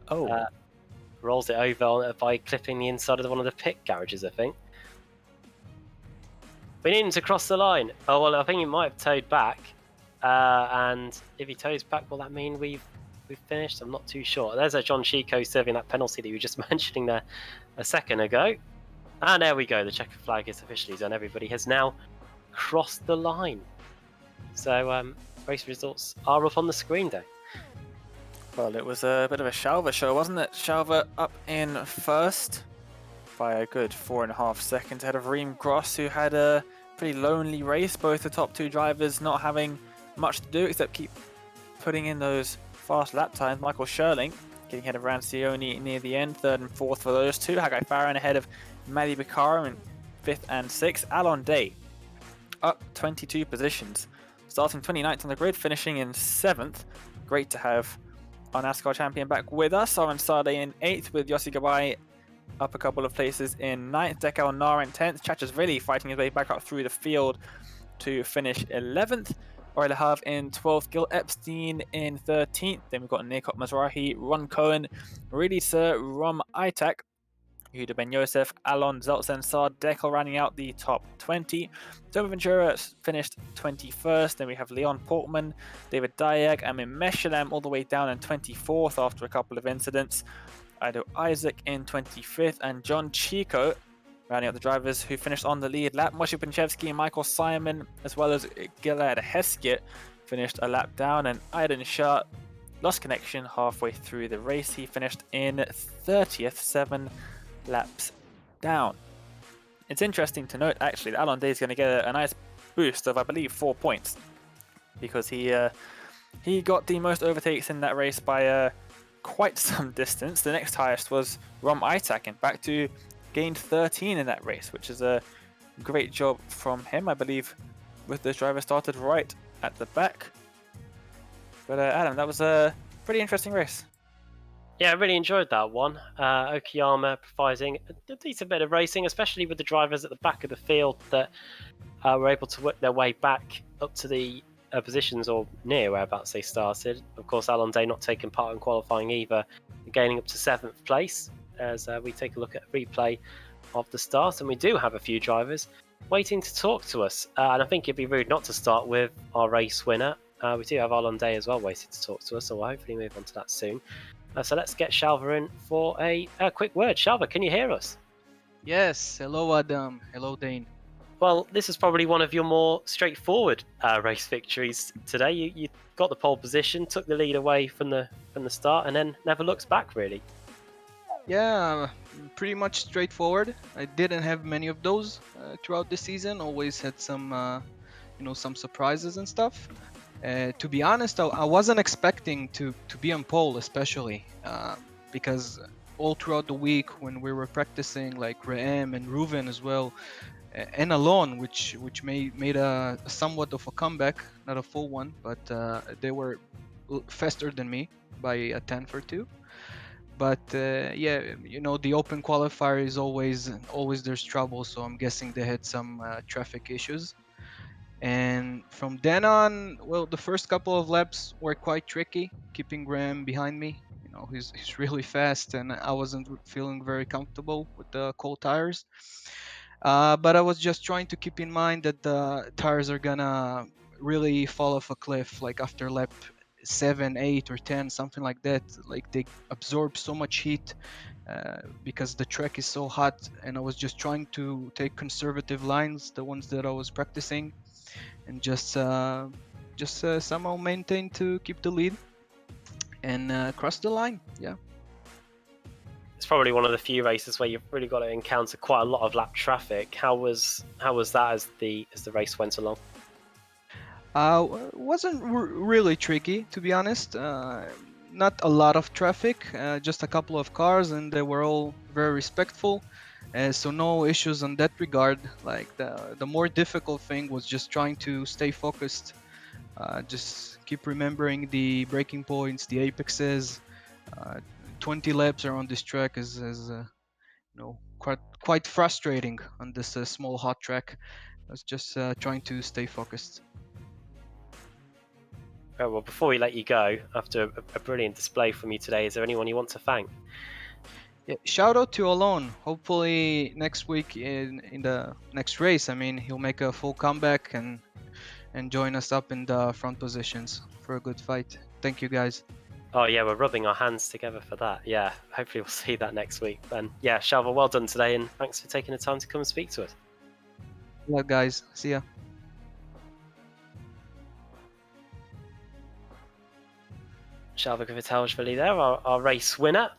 Oh. Rolls it over by clipping the inside of one of the pit garages, I think. We need him to cross the line. Oh, well, I think he might have towed back. And if he tows back, will that mean we've finished? I'm not too sure. There's a John Chico serving that penalty that you were just mentioning there a second ago. And there we go. The checkered flag is officially done. Everybody has now crossed the line. So race results are up on the screen, though. Well, it was a bit of a Shalva show, wasn't it? Shalva up in first by a good 4.5 seconds ahead of Reem Gross, who had a pretty lonely race. Both the top two drivers not having much to do except keep putting in those fast lap times. Michael Sherling getting ahead of Rancioni near the end, 3rd and 4th for those two. Haggai Farron ahead of Maddie Bicaro in 5th and 6th. Alon Day up 22 positions, starting 29th on the grid, finishing in 7th. Great to have our NASCAR champion back with us. Oran Sardi in 8th with Yossi Gabai up a couple of places in 9th. Dekel Nar in 10th. Chachasvili fighting his way back up through the field to finish 11th. Ori Lahav in 12th. Gil Epstein in 13th. Then we've got Nikot Mazrahi, Ron Cohen, Really Sir, Rom Itak, Yehuda Ben Yosef, Alon Zeltzer, and Sardekel rounding out the top 20. Toma Ventura finished 21st. Then we have Leon Portman, David Diag, and Meshalem all the way down in 24th after a couple of incidents. Ido Isaac in 25th, and John Chico rounding out the drivers who finished on the lead lap. Moshe Pinchevsky and Michael Simon, as well as Gilad Heskett, finished a lap down, and Aiden Shah lost connection halfway through the race. He finished in 30th, 7 laps down. It's interesting to note actually that Alon Day is going to get a nice boost of, I believe, 4 points, because he got the most overtakes in that race by quite some distance. The next highest was Rom Itak, in fact, who gained 13 in that race, which is a great job from him. I believe with this driver started right at the back. But Adam, that was a pretty interesting race. Yeah, I really enjoyed that one. Okayama providing a decent bit of racing, especially with the drivers at the back of the field that were able to work their way back up to the positions or near whereabouts they started. Of course, Alon Day not taking part in qualifying either, gaining up to 7th place as we take a look at a replay of the start. And we do have a few drivers waiting to talk to us. And I think it'd be rude not to start with our race winner. We do have Alon Day as well waiting to talk to us, so we'll hopefully move on to that soon. So let's get Shalva in for a quick word. Shalva, can you hear us? Yes, hello Adam, hello Dane. Well, this is probably one of your more straightforward race victories today. You got the pole position, took the lead away from the start, and then never looked back, really. Yeah, pretty much straightforward. I didn't have many of those throughout the season. Always had some, some surprises and stuff. To be honest, I wasn't expecting to be on pole, especially because all throughout the week when we were practicing, like Re'em and Reuven as well, and Alon, which made a somewhat of a comeback, not a full one, but they were faster than me by a tenth or two. But yeah, the open qualifier is always there's trouble. So I'm guessing they had some traffic issues. And from then on, well, the first couple of laps were quite tricky, keeping Graham behind me. He's really fast, and I wasn't feeling very comfortable with the cold tires. But I was just trying to keep in mind that the tires are gonna really fall off a cliff, like after lap 7, 8, or 10, something like that. Like they absorb so much heat because the track is so hot, and I was just trying to take conservative lines, the ones that I was practicing, and just somehow maintain to keep the lead and cross the line. Yeah. It's probably one of the few races where you've really got to encounter quite a lot of lap traffic. How was that as the race went along? Wasn't really tricky, to be honest. Not a lot of traffic, just a couple of cars, and they were all very respectful. So no issues on that regard. Like the more difficult thing was just trying to stay focused. Just keep remembering the braking points, the apexes. 20 laps around this track is quite frustrating on this small hot track. I was just trying to stay focused. Oh, well, before we let you go, after a brilliant display from you today, is there anyone you want to thank? Yeah, shout out to Alon. Hopefully next week in the next race, I mean, he'll make a full comeback and join us up in the front positions for a good fight. Thank you, guys. Oh yeah, we're rubbing our hands together for that. Yeah, hopefully we'll see that next week. And yeah, Shalva, well done today, and thanks for taking the time to come and speak to us. Yeah, guys. See ya. Shalva Kvitelashvili there, our race winner.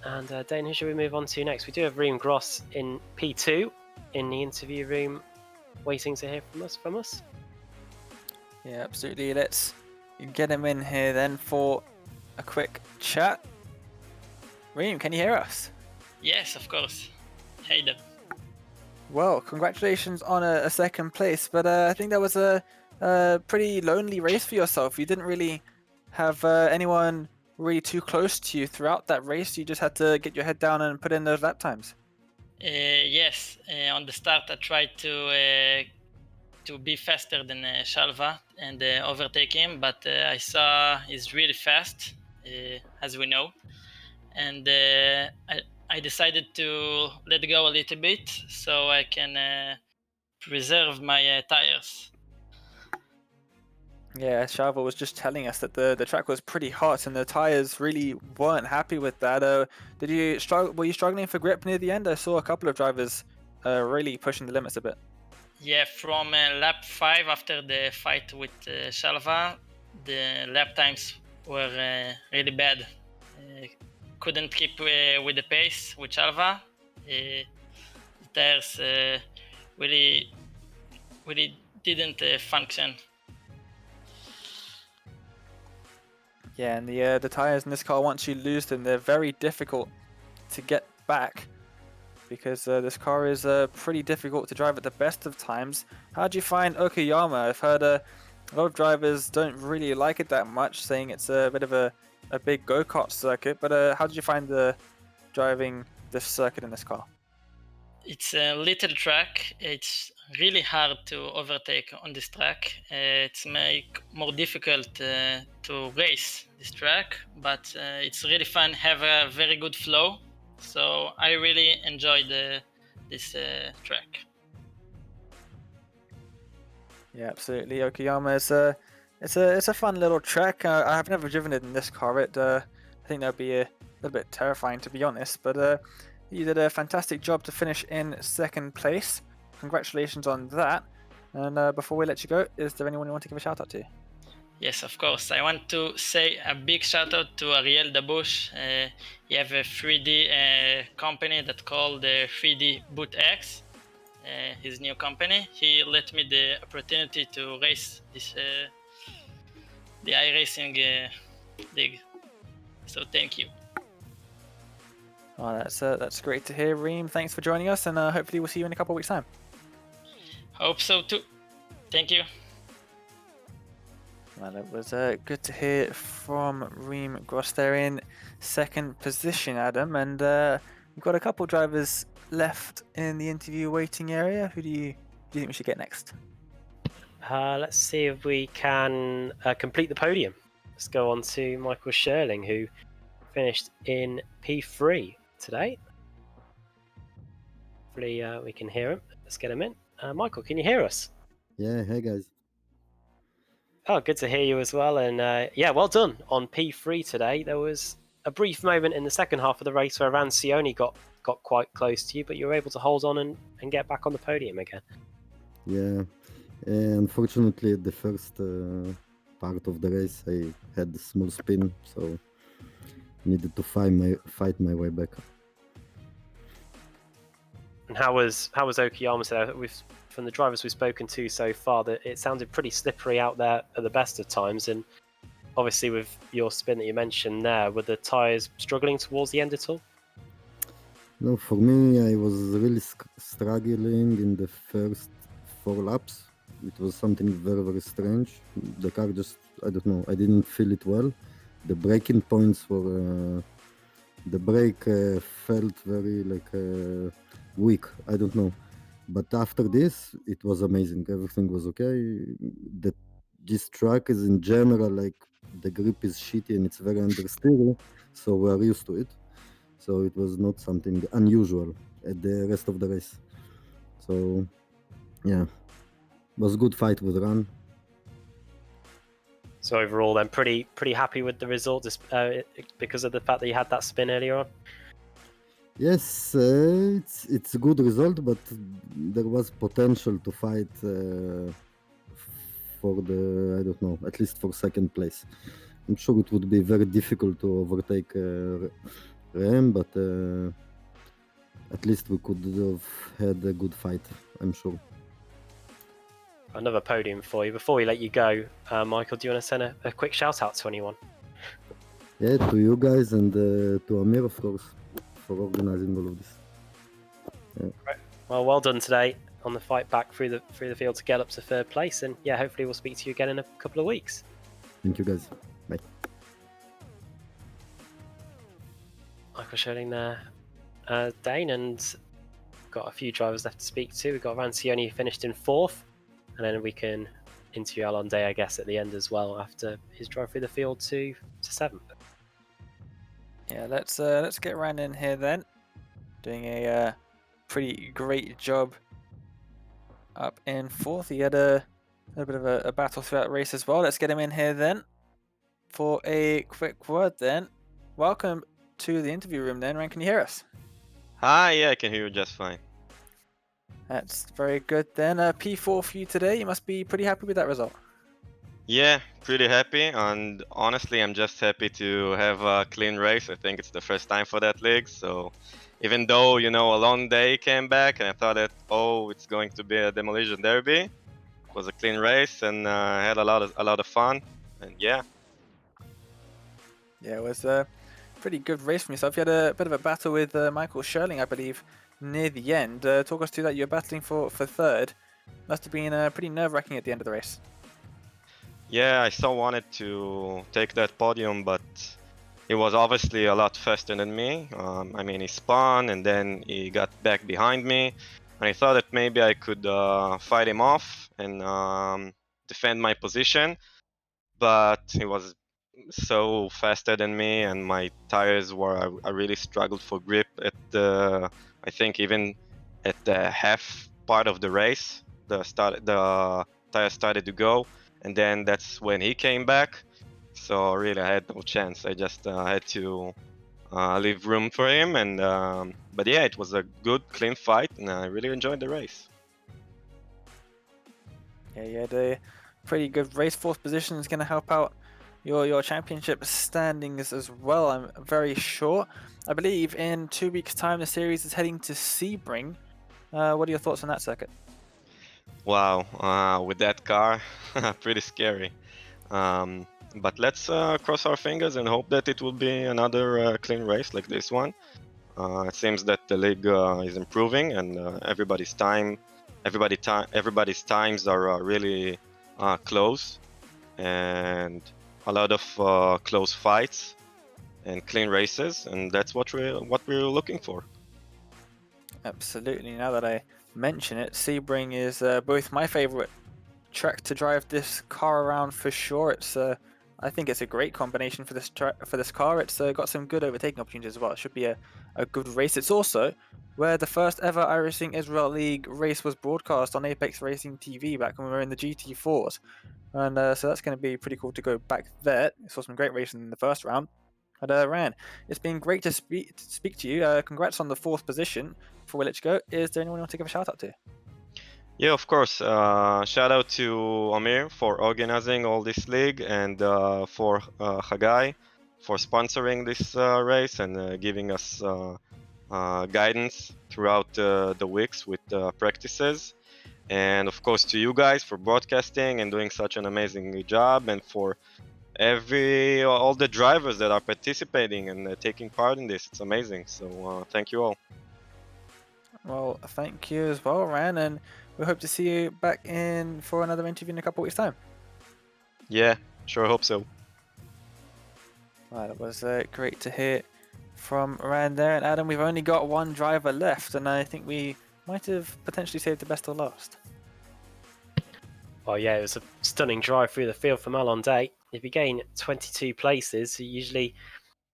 And Dane, who should we move on to next? We do have Reem Gross in P2 in the interview room, waiting to hear from us. Yeah, absolutely. Let's get him in here then for a quick chat. Reem, can you hear us? Yes, of course. Hey there. Well, congratulations on a second place, but I think that was a pretty lonely race for yourself. You didn't really have anyone really too close to you throughout that race. You just had to get your head down and put in those lap times. Yes, on the start I tried to be faster than Shalva and overtake him, but I saw he's really fast, as we know, and I decided to let go a little bit so I can preserve my tires. Yeah, Shava was just telling us that the track was pretty hot and the tires really weren't happy with that. Did you struggle? Were you struggling for grip near the end? I saw a couple of drivers really pushing the limits a bit. Yeah, from lap 5 after the fight with Shalva, the lap times were really bad. Couldn't keep with the pace with Shalva. The tires really didn't function. Yeah, and the tires in this car, once you lose them, they're very difficult to get back because this car is pretty difficult to drive at the best of times. How do you find Okayama? I've heard a lot of drivers don't really like it that much, saying it's a bit of a big go-kart circuit, but how did you find driving this circuit in this car? It's a little track. It's really hard to overtake on this track. It's make more difficult to race this track, but it's really fun. Have a very good flow, so I really enjoyed this track. Yeah, absolutely. Okayama is it's a fun little track. I've never driven it in this car. I think that'd be a little bit terrifying, to be honest. But you did a fantastic job to finish in second place. Congratulations on that. And before we let you go, is there anyone you want to give a shout out to? Yes, of course. I want to say a big shout out to Ariel Dabush. He have a 3D company that called 3D Boot X. His new company. He let me the opportunity to race this the iRacing league. So thank you. Oh, that's great to hear, Reem. Thanks for joining us, and hopefully we'll see you in a couple of weeks' time. Hope so too. Thank you. Well, it was good to hear from Reem Gross there in second position, Adam. And we've got a couple drivers left in the interview waiting area. Who do you think we should get next? Let's see if we can complete the podium. Let's go on to Michael Sherling, who finished in P3 today. Hopefully we can hear him. Let's get him in. Michael, can you hear us? Yeah, hey guys. Oh, good to hear you as well. And yeah, well done on P3 today. There was a brief moment in the second half of the race where Oran Sardi got quite close to you, but you were able to hold on and get back on the podium again. Yeah, unfortunately, the first part of the race, I had a small spin, so needed to fight my way back. And how was Okayama today? From the drivers we've spoken to so far, that it sounded pretty slippery out there at the best of times. And obviously, with your spin that you mentioned there, were the tyres struggling towards the end at all? No, for me, I was really struggling in the first 4 laps. It was something very, very strange. The car just, I don't know, I didn't feel it well. The braking points were, the brake felt very weak. I don't know. But after this, it was amazing. Everything was okay. This track is in general, like, the grip is shitty and it's very understeer, so we are used to it. So it was not something unusual at the rest of the race. So yeah, was a good fight with Ran. So overall, then pretty happy with the result, because of the fact that you had that spin earlier on. Yes, it's a good result, but there was potential to fight for the, I don't know, at least for second place. I'm sure it would be very difficult to overtake Rem, but at least we could have had a good fight, I'm sure. Another podium for you. Before we let you go, Michael, do you want to send a quick shout out to anyone? Yeah, to you guys and to Amir, of course, for organizing all of this. Yeah. Right. Well done today on the fight back through the field to get up to third place, and yeah, hopefully we'll speak to you again in a couple of weeks. Thank you, guys. Bye. Michael Sherling there, Dane, and got a few drivers left to speak to. We've got Rancioni who finished in 4th, and then we can interview Alonde, I guess, at the end as well after his drive through the field to 7th. Yeah, let's get Ran in here then. Doing a pretty great job up in 4th. He had a bit of a battle throughout the race as well. Let's get him in here then for a quick word then. Welcome to the interview room then. Ran, can you hear us? Hi, yeah, I can hear you just fine. That's very good then. P4 for you today. You must be pretty happy with that result. Yeah, pretty happy, and honestly, I'm just happy to have a clean race. I think it's the first time for that league, so even though, a long day came back and I thought that, it's going to be a demolition derby, it was a clean race and I had a lot of fun, and yeah. Yeah, it was a pretty good race from yourself. You had a bit of a battle with Michael Sherling, I believe, near the end. Talk us through that. You were battling for 3rd. Must have been pretty nerve-wracking at the end of the race. Yeah, I so wanted to take that podium, but he was obviously a lot faster than me. He spun and then he got back behind me, and I thought that maybe I could fight him off and defend my position, but he was so faster than me, and my tires were, I really struggled for grip at I think even at the half part of the race, the tires started to go, and then that's when he came back. So really, I had no chance. I just had to leave room for him, and but yeah, it was a good, clean fight, and I really enjoyed the race. Yeah, you had a pretty good race. 4th position is going to help out your championship standings as well, I'm very sure. I believe in 2 weeks' time the series is heading to Sebring. What are your thoughts on that circuit? Wow, with that car, pretty scary. But let's cross our fingers and hope that it will be another clean race like this one. It seems that the league is improving, and everybody's times are really close. and a lot of close fights and clean races, and that's what we're looking for. Absolutely. Now that I mention it, Sebring is both my favorite track to drive this car around for sure. It's I think it's a great combination for this car. It's got some good overtaking opportunities as well. It should be a good race. It's also where the first ever iRacing Israel League race was broadcast on Apex Racing TV back when we were in the GT4s. And so that's going to be pretty cool to go back there. I saw some great racing in the first round. But Ran, it's been great to speak to you. Congrats on the 4th position. Before we let you go, is there anyone you want to give a shout out to? Yeah, of course. Shout out to Amir for organizing all this league, and for Hagai for sponsoring this race and giving us guidance throughout the weeks with practices. And of course to you guys for broadcasting and doing such an amazing job, and for all the drivers that are participating and taking part in this. It's amazing. So thank you all. Well, thank you as well, Ran, and we hope to see you back in for another interview in a couple weeks' time. Yeah, sure hope so. Well, it was great to hear from Ran there. And Adam, we've only got one driver left, and I think we might have potentially saved the best till last. Oh yeah, it was a stunning drive through the field from Alon Day. If you gain 22 places, you usually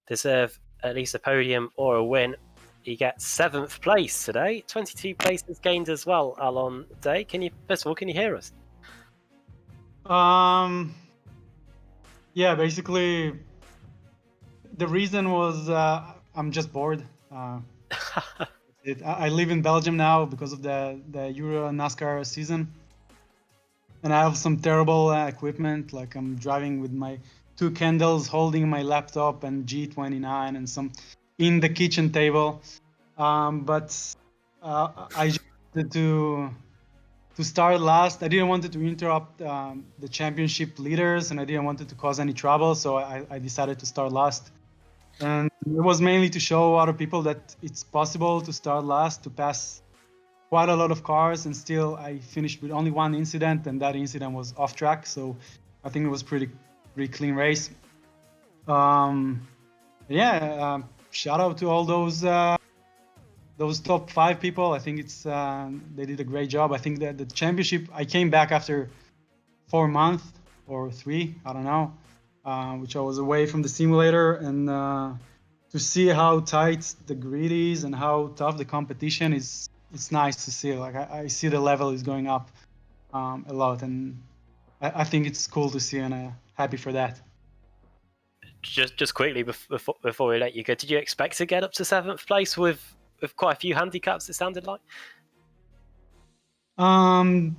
deserve at least a podium or a win. He gets 7th place today. 22 places gained as well, Alon Day. First of all, can you hear us? Yeah, basically, the reason was I'm just bored. I live in Belgium now because of the Euro NASCAR season. And I have some terrible equipment, like I'm driving with my 2 candles, holding my laptop and G29 and some in the kitchen table. But I just wanted to start last. I didn't want to interrupt the championship leaders, and I didn't want to cause any trouble, so I decided to start last. And it was mainly to show other people that it's possible to start last, to pass quite a lot of cars, and still I finished with only 1 incident, and that incident was off track. So I think it was pretty clean race. Shout out to all those top 5 people. I think it's they did a great job. I think that the championship, I came back after 4 months or 3, I don't know, which I was away from the simulator, and to see how tight the grid is and how tough the competition is, it's nice to see. Like I see the level is going up a lot, and I think it's cool to see, and I'm happy for that. Just quickly before we let you go, did you expect to get up to 7th place with quite a few handicaps? It sounded like. To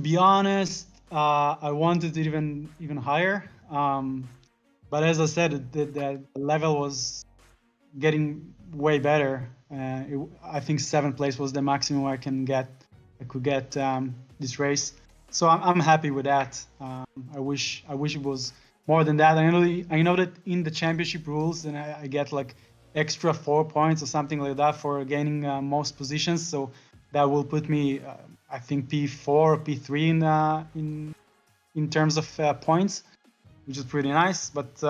be honest, I wanted it even higher. But as I said, the level was getting way better. I think 7th place was the maximum I could get this race. So I'm happy with that. I wish it was more than that. I know that in the championship rules, and I get like extra 4 points or something like that for gaining most positions. So that will put me, I think, P4 or P3 in terms of points, which is pretty nice. But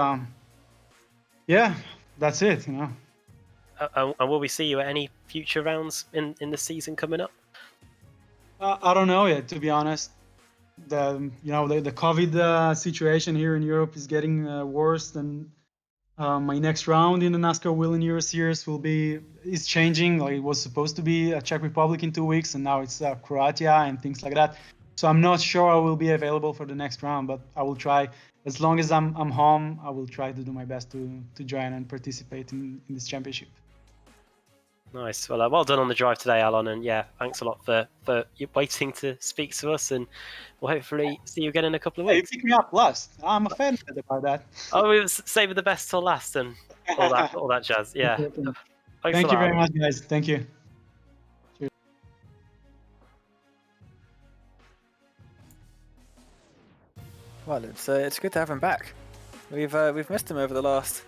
yeah, that's it. And will we see you at any future rounds in the season coming up? I don't know yet, to be honest. The COVID situation here in Europe is getting worse, and my next round in the NASCAR Wheel in Euro Series is changing. Like, it was supposed to be Czech Republic in 2 weeks, and now it's Croatia and things like that. So I'm not sure I will be available for the next round, but I will try. As long as I'm home, I will try to do my best to join and participate in this championship. Nice. Well, well done on the drive today, Alon, and yeah, thanks a lot for waiting to speak to us, and we'll hopefully see you again in a couple of weeks. Hey, you picked me up last. I'm offended about that. Oh, we save the best till last and all that jazz. Yeah. Thank you very much, guys. Thank you. Cheers. Well, it's good to have him back. We've missed him over the last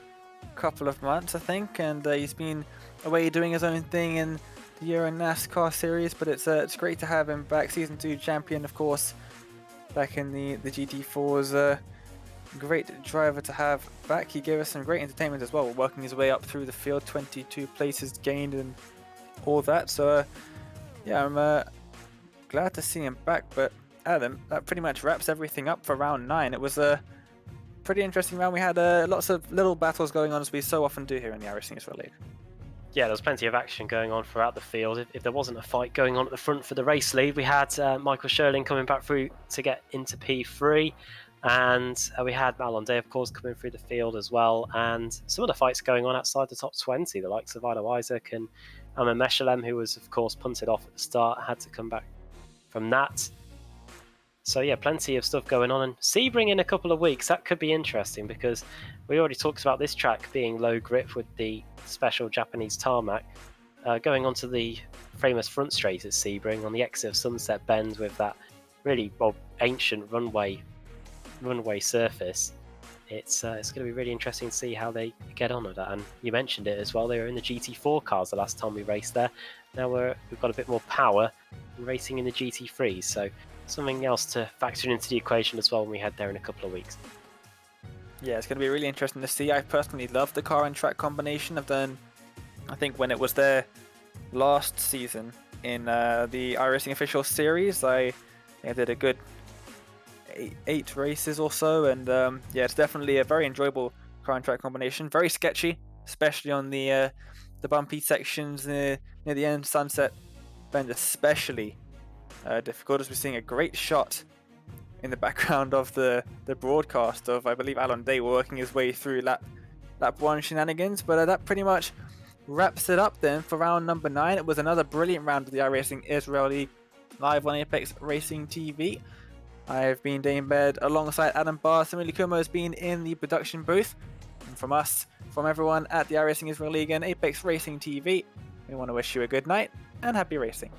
couple of months, I think, and he's been away doing his own thing in the Euro NASCAR series. But it's great to have him back. Season 2 champion, of course. back in the GT4 was a great driver to have back. He gave us some great entertainment as well, working his way up through the field, 22 places gained and all that. So yeah, I'm glad to see him back. But Adam, that pretty much wraps everything up for round 9. It was a pretty interesting round. We had lots of little battles going on, as we so often do here in the iRacing Israel League. Yeah, there was plenty of action going on throughout the field. If there wasn't a fight going on at the front for the race lead, we had Michael Sherling coming back through to get into P3, and we had Malon Day, of course, coming through the field as well, and some of the fights going on outside the top 20, the likes of Ido Isaac and Amma Meshalem, who was, of course, punted off at the start, had to come back from that. So yeah, plenty of stuff going on, and Sebring in a couple of weeks, that could be interesting, because we already talked about this track being low grip with the special Japanese tarmac. Going onto the famous front straight at Sebring on the exit of Sunset Bend with that really ancient runway surface, it's going to be really interesting to see how they get on with that. And you mentioned it as well, they were in the GT4 cars the last time we raced there. Now we've got a bit more power and racing in the GT3, so something else to factor into the equation as well when we head there in a couple of weeks. Yeah, it's going to be really interesting to see. I personally love the car and track combination. I think when it was there last season in the iRacing official series, I did a good 8 races or so, and yeah, it's definitely a very enjoyable car and track combination. Very sketchy, especially on the bumpy sections near the end, Sunset Bend especially difficult, as we're seeing a great shot in the background of the broadcast of, I believe, Alon Day working his way through lap 1 shenanigans. But that pretty much wraps it up then for round number 9. It was another brilliant round of the iRacing Israel League live on Apex Racing TV. I've been Dane Baird alongside Adam Barr. Samili Kumo has been in the production booth. And from everyone at the iRacing Israel League and Apex Racing TV, we want to wish you a good night and happy racing.